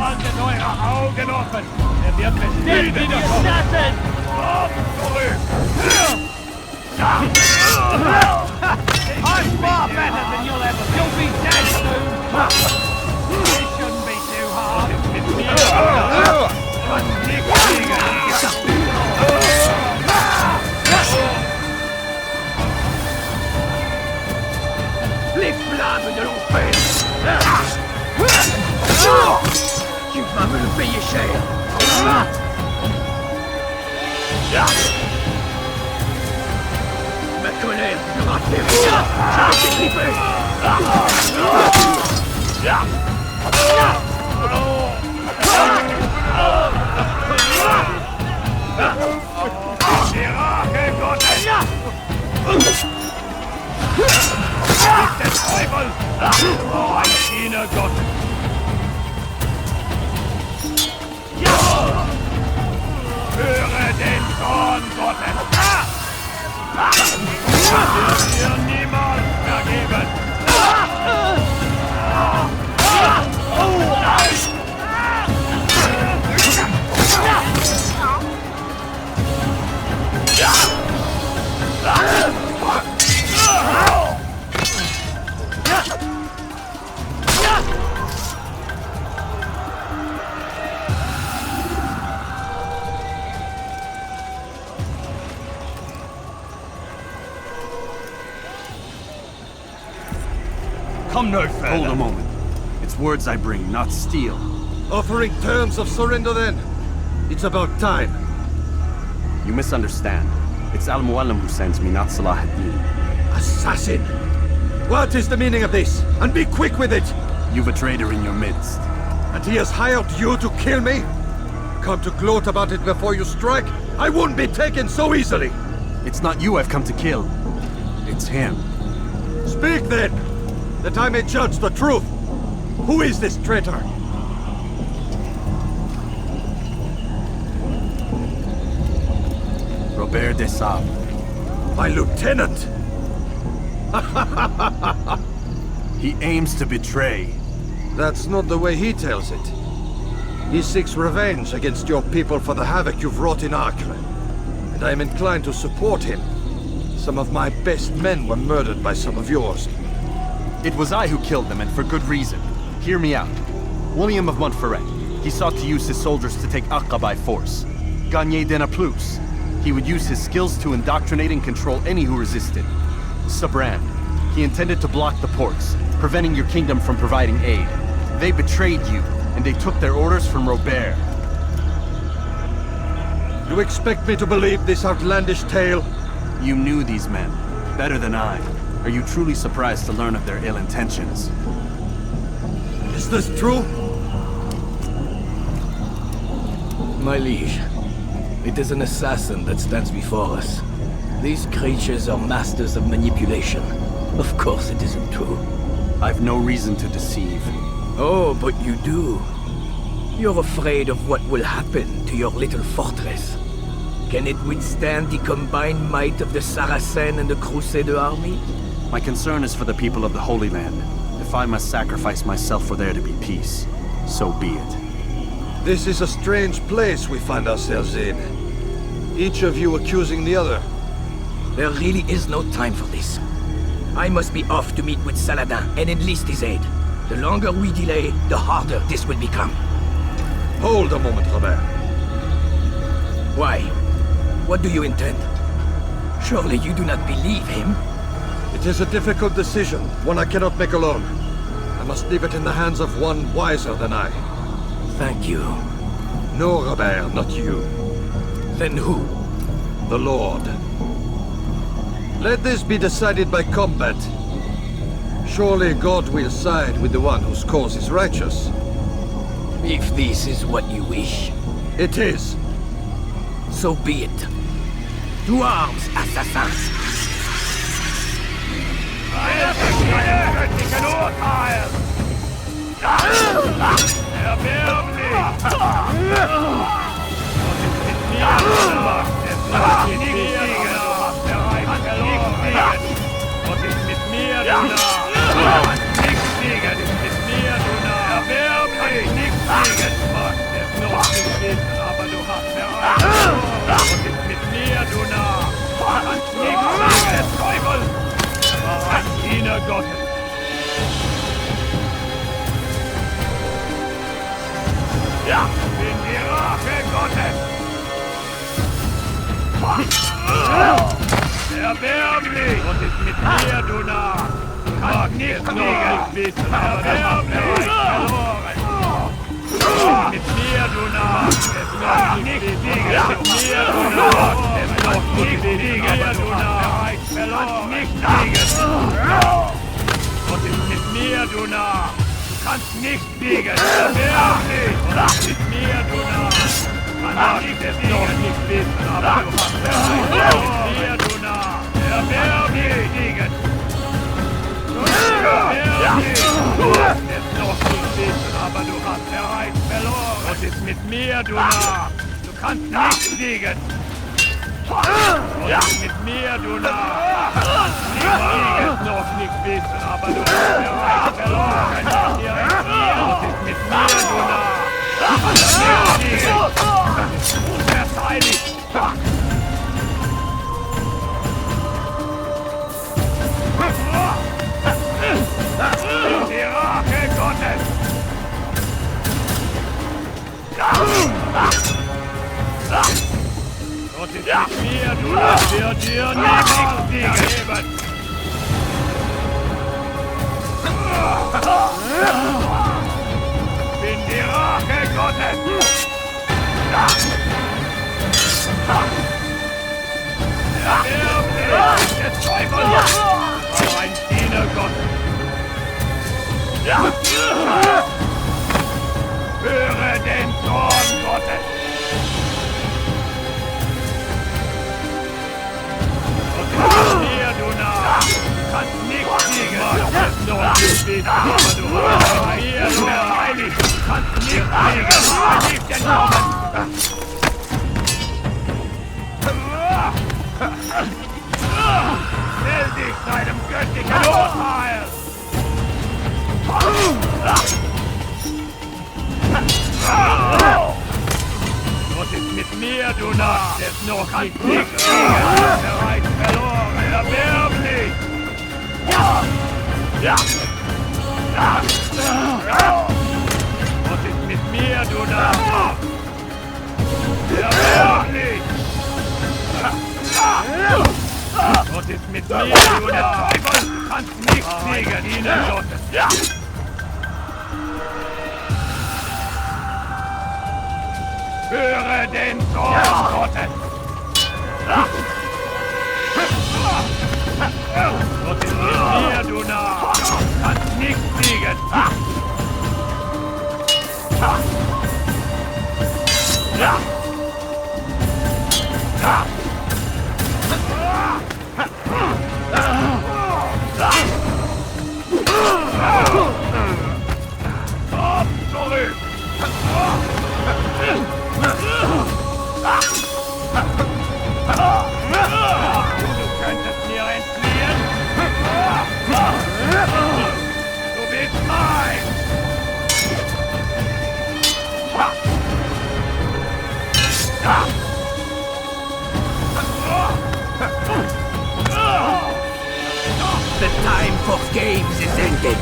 Haltet eure Augen offen! Er wird bestimmt wiederkommen! zurück! I'm far better than you'll ever be! You'll be dead soon! It shouldn't be too hard! Les flammes de l'enfer! Tu vas me le payer cher! Ma colère sera terrible! Je vais t'étriper! Höre den Zorn Gottes! Wird dir niemals vergeben! Come no further. Hold a moment. It's words I bring, not steel. Offering terms of surrender then? It's about time. You misunderstand. It's Al-Mualim who sends me, not Salah ad-Din. Assassin! What is the meaning of this? And be quick with it! You've a traitor in your midst. And he has hired you to kill me? Come to gloat about it before you strike? I won't be taken so easily! It's not you I've come to kill. It's him. Speak then, that I may judge the truth. Who is this traitor? Robert de Sable. My lieutenant! He aims to betray. That's not the way he tells it. He seeks revenge against your people for the havoc you've wrought in Acre. And I am inclined to support him. Some of my best men were murdered by some of yours. It was I who killed them, and for good reason. Hear me out. William of Montferrat. He sought to use his soldiers to take Acre by force. Gagné de Naplouse. He would use his skills to indoctrinate and control any who resisted. Sabran. He intended to block the ports, preventing your kingdom from providing aid. They betrayed you, and they took their orders from Robert. You expect me to believe this outlandish tale? You knew these men, better than I. Are you truly surprised to learn of their ill intentions? Is this true? My liege, it is an assassin that stands before us. These creatures are masters of manipulation. Of course it isn't true. I've no reason to deceive. Oh, but you do. You're afraid of what will happen to your little fortress. Can it withstand the combined might of the Saracen and the Crusader army? My concern is for the people of the Holy Land. If I must sacrifice myself for there to be peace, so be it. This is a strange place we find ourselves in. Each of you accusing the other. There really is no time for this. I must be off to meet with Saladin and enlist his aid. The longer we delay, the harder this will become. Hold a moment, Robert. Why? What do you intend? Surely you do not believe him? It is a difficult decision, one I cannot make alone. I must leave it in the hands of one wiser than I. Thank you. No, Robert, not you. Then who? The Lord. Let this be decided by combat. Surely God will side with the one whose cause is righteous. If this is what you wish. It is. So be it. To arms, assassins! Ja, bin die Rache Gottes! Erbärmlich! Und ist mit mir, du Narr! Kannst nicht noch wissen, erbärmlich! Verloren! Mit mir, du Narr! Es noch nicht liegen! Mit mir, du Narr! Es noch nicht liegen! Du Narr! Verloren! Nicht liegen! Und ist mit mir, du Narr! Kannst nicht biegen! Erbärmlich! Und mit mir, du Narr! Kannst es noch nicht wissen, aber du hast erreicht! Mit mir, du Narr! Erbärmlich! Biegen! Erbärmlich! Du hast es noch nicht wissen, aber du hast erreicht! Verloren! Was ist mit mir, du Narr? Du kannst nicht siegen! Und mit mir, du Narr! Nicht noch nicht wissen, aber du hast erreicht! Verloren! Hier ist mir! Was ist mit mir, du Narr? Verteidigt! Die Rache Gottes! Gott ist mit mir, du wird dir nichts geben! Bin die Rache Teufel! Ein Dienergott! Höre den Zorn Gottes! Hier, du Narr! Kannst nichts kriegen! Das nur zu viel, aber du hast hier, du heilig! Kannst nichts kriegen! Nicht entkommen! Stell dich deinem göttlichen Urteil! Was ist mit mir, du Narr? Jetzt noch nicht nichts kriegen! Bereits verloren! Erwerb nicht! Was ist mit mir, du Narr? Erwerb nicht! Was ist mit mir, du Narr? Du kannst nichts kriegen, Diener Gottes! Höre den Zorn Gottes! Was ist mit mir, du Narr? Du kannst nichts kriegen! Zurück! Du könntest mir entfliehen! Du bist mein! The time for games is ended.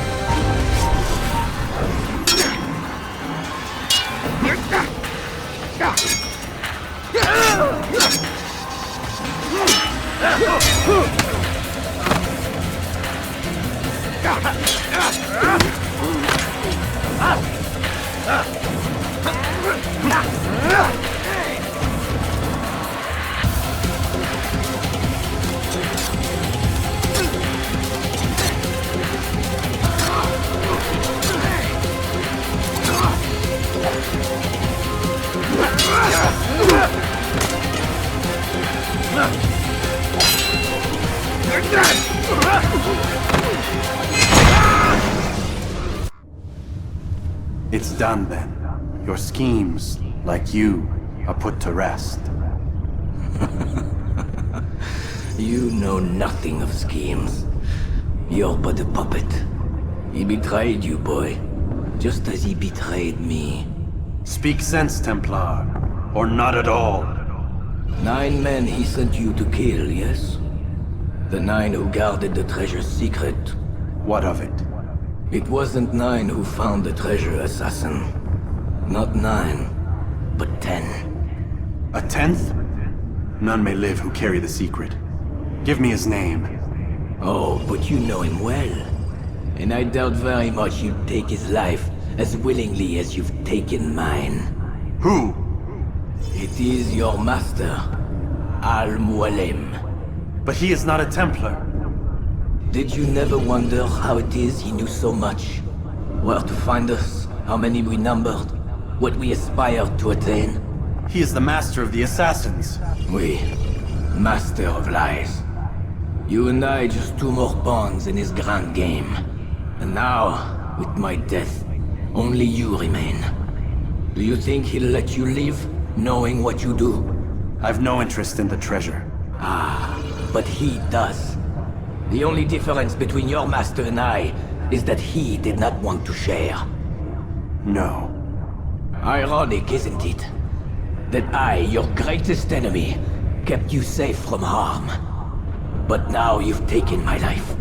It's done then. Your schemes, like you, are put to rest. You know nothing of schemes. You're but a puppet. He betrayed you, boy. Just as he betrayed me. Speak sense, Templar. Or not at all. 9 men he sent you to kill, yes? The 9 who guarded the treasure's secret. What of it? It wasn't 9 who found the treasure, assassin. Not 9, but 10. A 10th? None may live who carry the secret. Give me his name. Oh, but you know him well. And I doubt very much you'd take his life as willingly as you've taken mine. Who? It is your master, Al-Mualim. But he is not a Templar. Did you never wonder how it is he knew so much? Where to find us, how many we numbered, what we aspired to attain? He is the master of the assassins. Oui, master of lies. You and I just 2 more pawns in his grand game. And now, with my death, only you remain. Do you think he'll let you live, knowing what you do? I've no interest in the treasure. Ah, but he does. The only difference between your master and I is that he did not want to share. No. Ironic, isn't it? That I, your greatest enemy, kept you safe from harm. But now you've taken my life,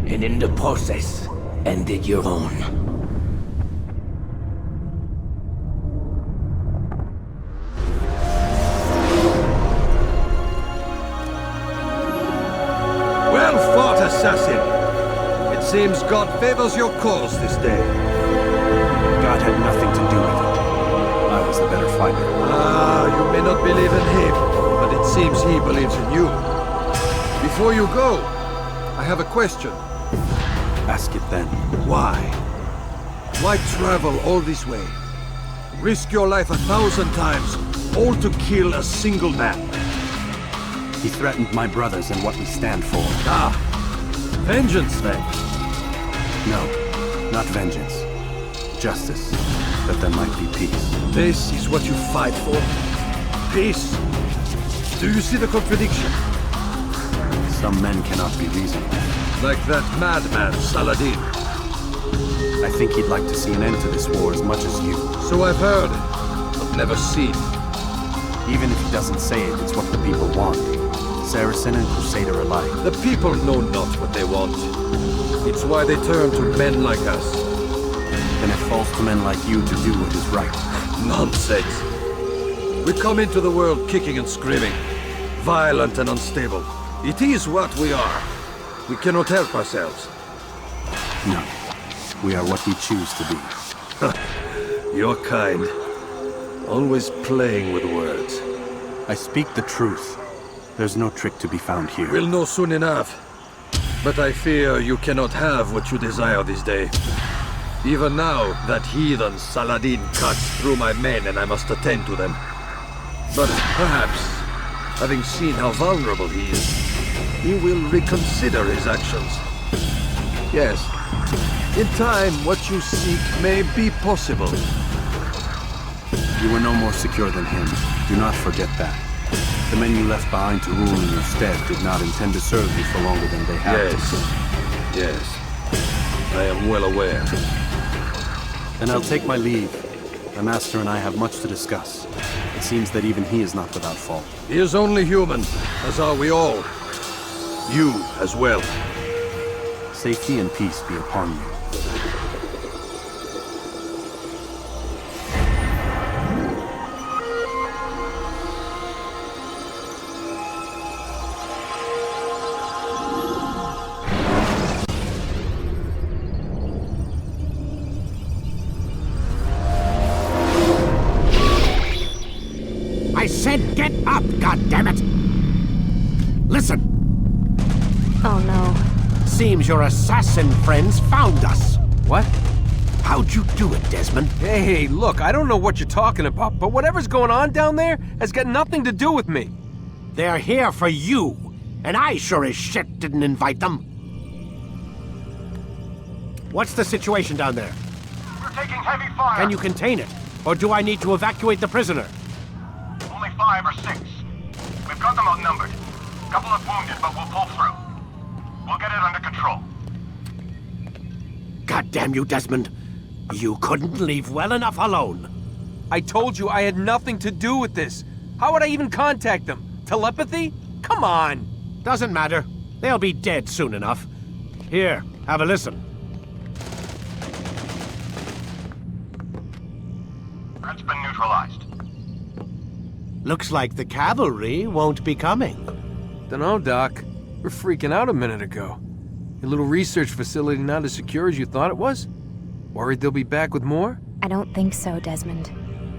and in the process, ended your own. Well fought, assassin. It seems God favors your cause this day. God had nothing to do with it. I was the better fighter. Ah, you may not believe in him, but it seems he believes in you. Before you go, I have a question. Ask it then. Why? Why travel all this way? Risk your life 1,000 times, all to kill a single man. He threatened my brothers and what we stand for. Ah, vengeance then. No, not vengeance. Justice, that there might be peace. This is what you fight for? Peace? Do you see the contradiction? Some men cannot be reasoned. Like that madman, Saladin. I think he'd like to see an end to this war as much as you. So I've heard, but never seen. Even if he doesn't say it, it's what the people want. Saracen and Crusader alike. The people know not what they want. It's why they turn to men like us. Then it falls to men like you to do what is right. Nonsense. We come into the world kicking and screaming, violent and unstable. It is what we are. We cannot help ourselves. No. We are what we choose to be. You're kind. Always playing with words. I speak the truth. There's no trick to be found here. We'll know soon enough. But I fear you cannot have what you desire this day. Even now, that heathen Saladin cuts through my men and I must attend to them. But perhaps, having seen how vulnerable he is, he will reconsider his actions. Yes, in time, what you seek may be possible. You were no more secure than him. Do not forget that. The men you left behind to rule in your stead did not intend to serve you for longer than they had to. Yes. I am well aware. Then I'll take my leave. The Master and I have much to discuss. It seems that even he is not without fault. He is only human, as are we all. You as well. Safety and peace be upon you. I said get up, goddammit! Listen! Oh no. Seems your assassin friends found us. What? How'd you do it, Desmond? Hey, look, I don't know what you're talking about, but whatever's going on down there has got nothing to do with me. They're here for you, and I sure as shit didn't invite them. What's the situation down there? We're taking heavy fire. Can you contain it? Or do I need to evacuate the prisoner? Only 5 or 6. We've got them outnumbered. Couple of wounded, but we'll pull through. We'll get it under control. God damn you, Desmond. You couldn't leave well enough alone. I told you I had nothing to do with this. How would I even contact them? Telepathy? Come on. Doesn't matter. They'll be dead soon enough. Here, have a listen. Threat's been neutralized. Looks like the cavalry won't be coming. Dunno, Doc. We're freaking out a minute ago. Your little research facility not as secure as you thought it was? Worried they'll be back with more? I don't think so, Desmond.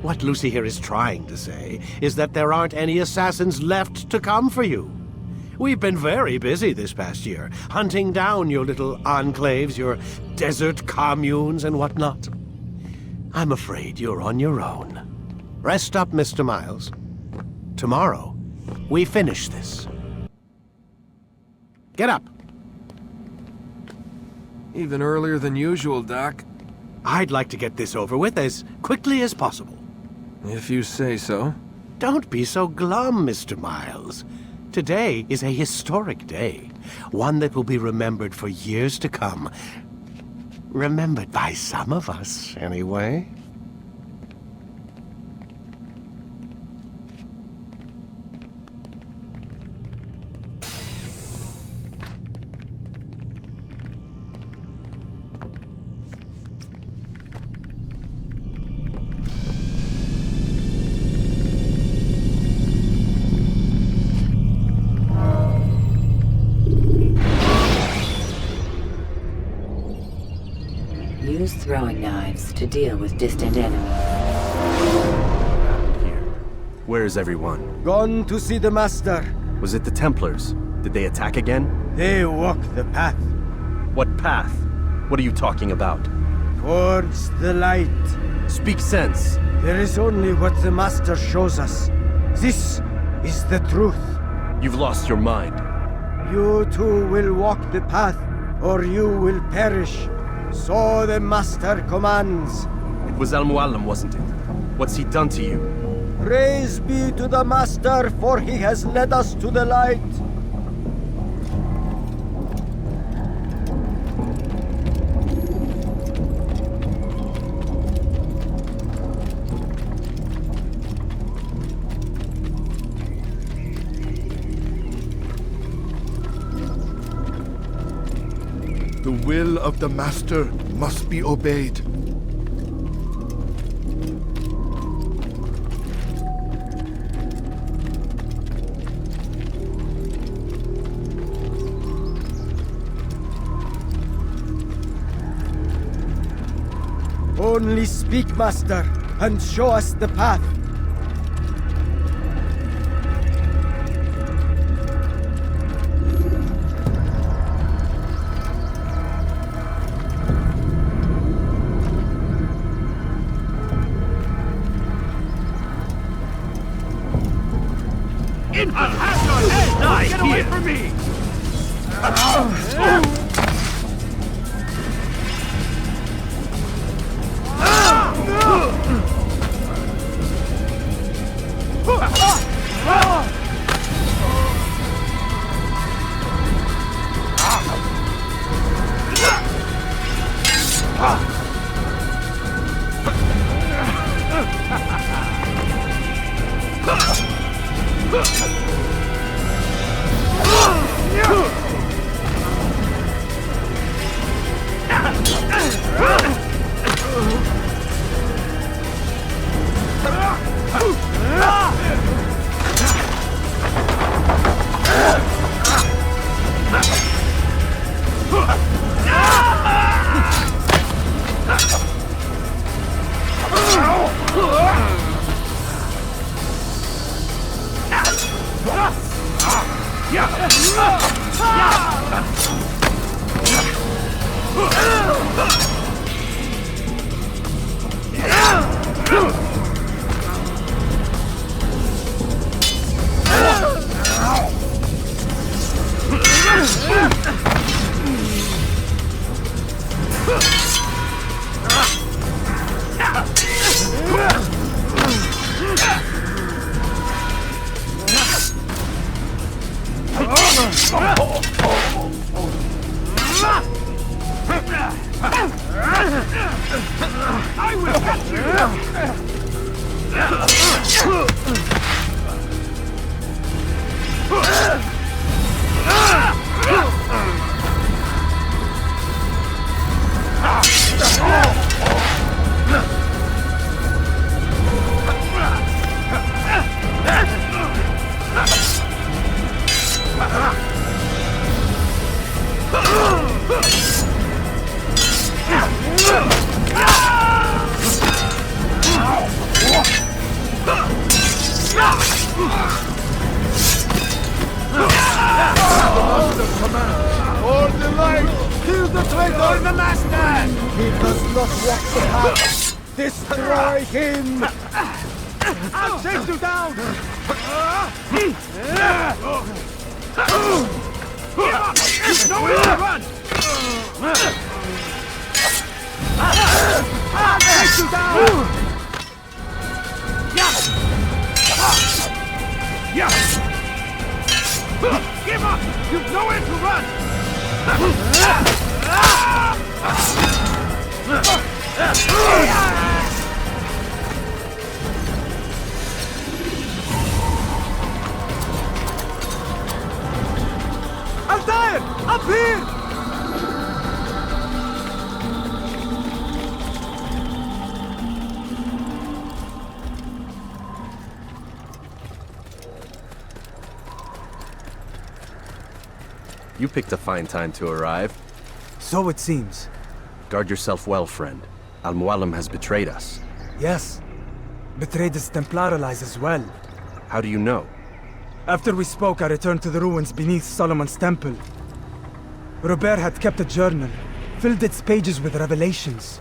What Lucy here is trying to say is that there aren't any assassins left to come for you. We've been very busy this past year, hunting down your little enclaves, your desert communes and whatnot. I'm afraid you're on your own. Rest up, Mr. Miles. Tomorrow, we finish this. Get up. Even earlier than usual, Doc. I'd like to get this over with as quickly as possible. If you say so. Don't be so glum, Mr. Miles. Today is a historic day. One that will be remembered for years to come. Remembered by some of us, anyway. Use throwing knives to deal with distant enemies. Where is everyone? Gone to see the Master. Was it the Templars? Did they attack again? They walk the path. What path? What are you talking about? Towards the light. Speak sense. There is only what the Master shows us. This is the truth. You've lost your mind. You too will walk the path, or you will perish. So the Master commands. It was Al-Mualim, wasn't it? What's he done to you? Praise be to the Master, for he has led us to the light. The will of the Master must be obeyed. Only speak, Master, and show us the path. Infant, have your head! Die Get away from me! I will get For the light! Kill the traitor! The Master! He does not walk the path! Destroy him! I'll chase you down! Give up! There's nowhere to run! I'll chase you down! Give up! You've nowhere to run! Altair! Up here! You picked a fine time to arrive. So it seems. Guard yourself well, friend. Al-Mualim has betrayed us. Yes. Betrayed his Templar allies as well. How do you know? After we spoke, I returned to the ruins beneath Solomon's temple. Robert had kept a journal, filled its pages with revelations.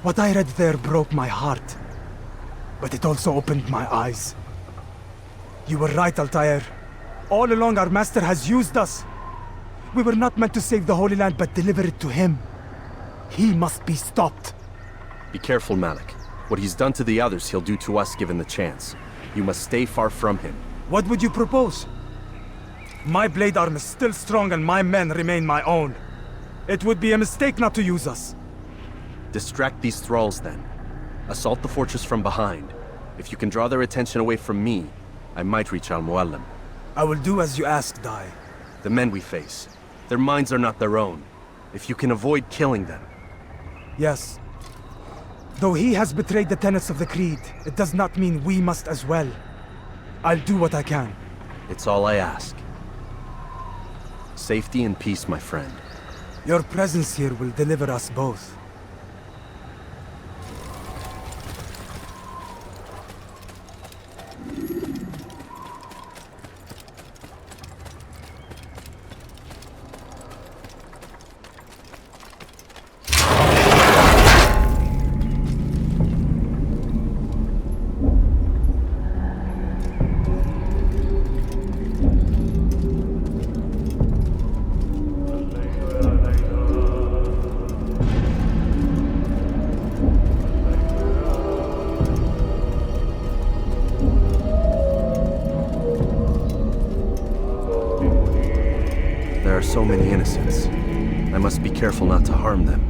What I read there broke my heart. But it also opened my eyes. You were right, Altair. All along our master has used us. We were not meant to save the Holy Land, but deliver it to him. He must be stopped. Be careful, Malik. What he's done to the others, he'll do to us given the chance. You must stay far from him. What would you propose? My blade arm is still strong and my men remain my own. It would be a mistake not to use us. Distract these thralls, then. Assault the fortress from behind. If you can draw their attention away from me, I might reach Al-Muallim. I will do as you ask, Dai. The men we face, their minds are not their own. If you can avoid killing them. Yes. Though he has betrayed the tenets of the Creed, it does not mean we must as well. I'll do what I can. It's all I ask. Safety and peace, my friend. Your presence here will deliver us both. There are so many innocents. I must be careful not to harm them.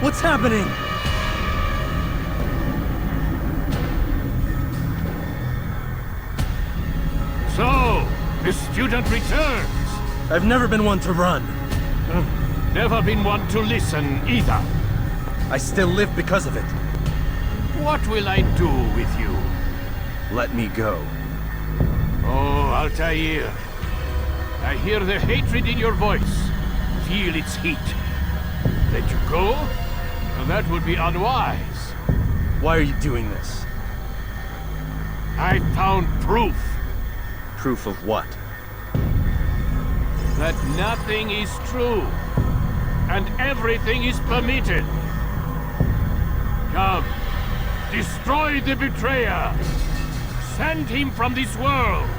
What's happening? So, the student returns. I've never been one to run. Never been one to listen either. I still live because of it. What will I do with you? Let me go. Oh, Altair. I hear the hatred in your voice. Feel its heat. Let you go? That would be unwise. Why are you doing this? I found proof. Proof of what? That nothing is true. And everything is permitted. Come. Destroy the betrayer. Send him from this world.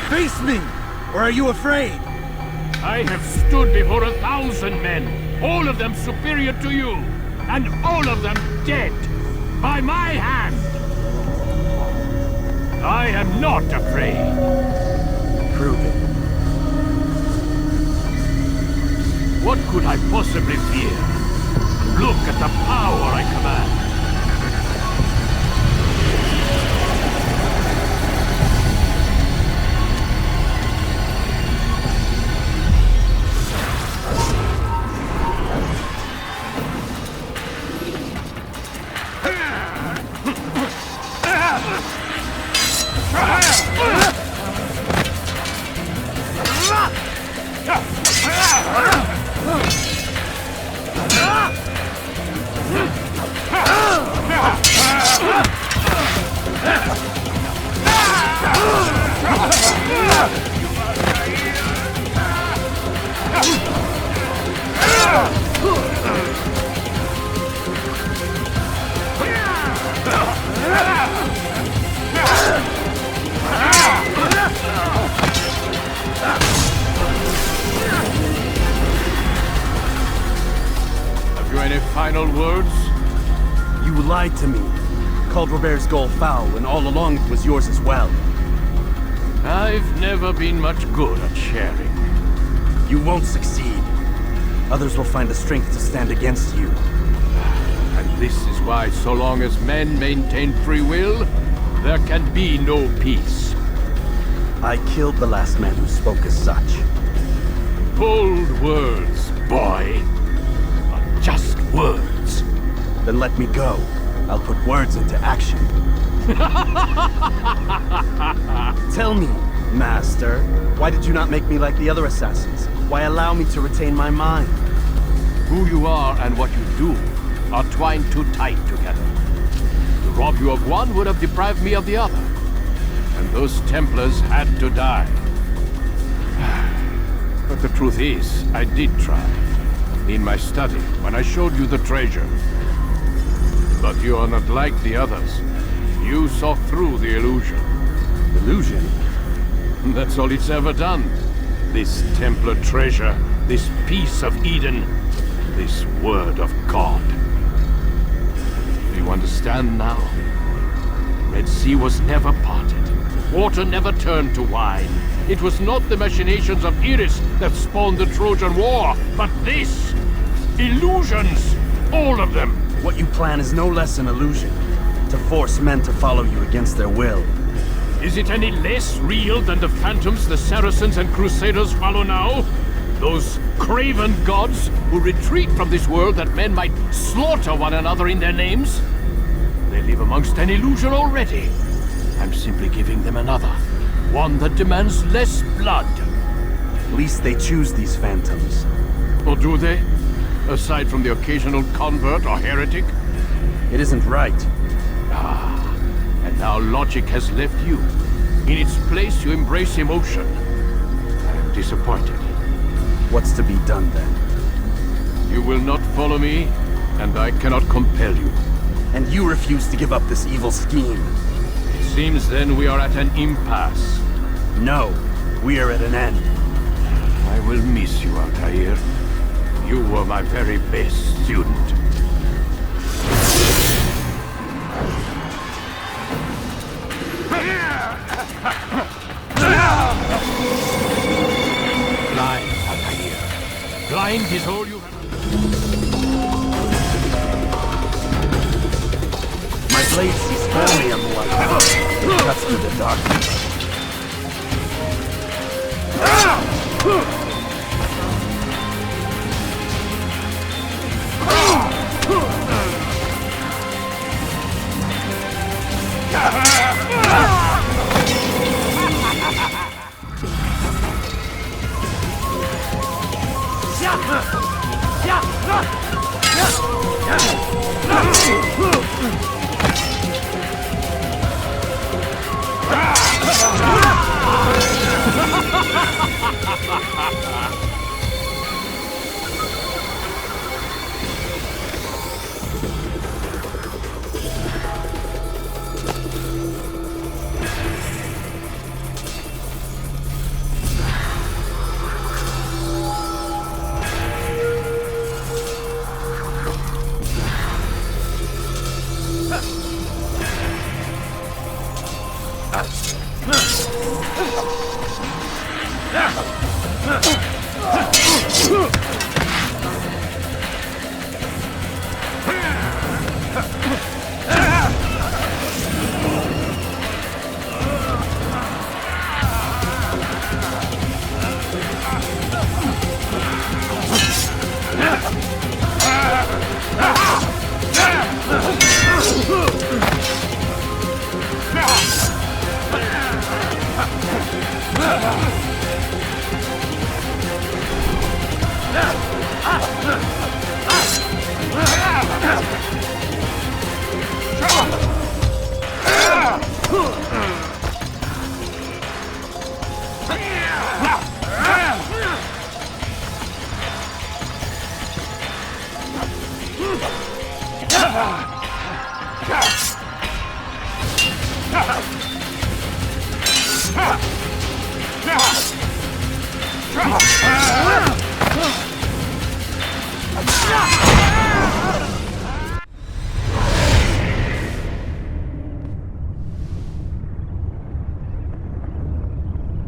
Face me! Or are you afraid? I have stood before 1,000 men, all of them superior to you, and all of them dead, by my hand. I am not afraid. Prove it. What could I possibly fear? Look at the power I command. Have you any final words? You lied to me. Called Robert's goal foul, and all along it was yours as well. I've never been much good at sharing. You won't succeed. Others will find the strength to stand against you. And this is why, so long as men maintain free will, there can be no peace. I killed the last man who spoke as such. Bold words, boy. But just words. Then let me go. I'll put words into action. Tell me, Master, why did you not make me like the other assassins? Why allow me to retain my mind? Who you are and what you do are twined too tight together. To rob you of one would have deprived me of the other. And those Templars had to die. But the truth is, I did try. In my study, when I showed you the treasure. But you are not like the others. You saw through the illusion. Illusion? That's all it's ever done. This Templar treasure, this piece of Eden, this word of God. Do you understand now? Red Sea was never parted. Water never turned to wine. It was not the machinations of Iris that spawned the Trojan War, but this! Illusions! All of them! What you plan is no less an illusion. To force men to follow you against their will. Is it any less real than the phantoms the Saracens and Crusaders follow now? Those craven gods who retreat from this world that men might slaughter one another in their names? They live amongst an illusion already. I'm simply giving them another. One that demands less blood. At least they choose these phantoms. Or do they? Aside from the occasional convert or heretic? It isn't right. Ah, and now logic has left you. In its place, you embrace emotion. I am disappointed. What's to be done then? You will not follow me, and I cannot compel you. And you refuse to give up this evil scheme. It seems then we are at an impasse. No, we are at an end. I will miss you, Altair. You were my very best student. Blind, Altair. Blind is all you have. My blade sees only on the light. Cuts through the darkness.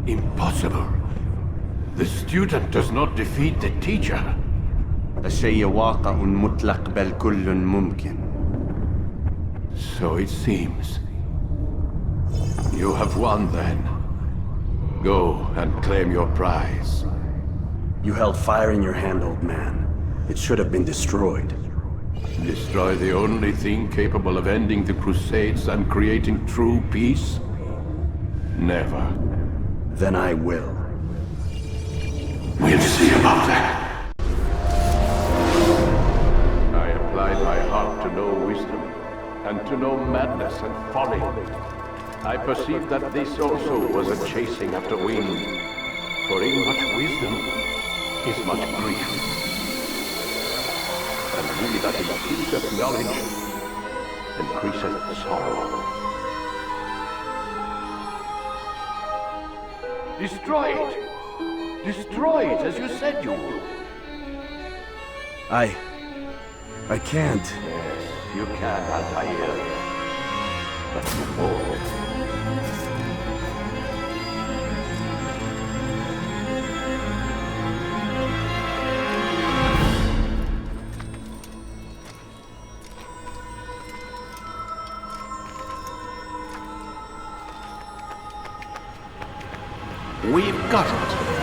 Impossible. The student does not defeat the teacher. الشيء واقع مطلق بل كل ممكن. So it seems. You have won then. Go and claim your prize. You held fire in your hand, old man. It should have been destroyed. Destroy the only thing capable of ending the Crusades and creating true peace? Never. Then I will. We'll see about that. I applied my heart to know wisdom, and to know madness and folly. I perceived that this also was a chasing after wind, for in much wisdom is much grief. And he that increaseth knowledge increaseth sorrow. Destroy it! Destroy it as you said you would. I can't. Yes, you can, Altair. But you won't. We've got it.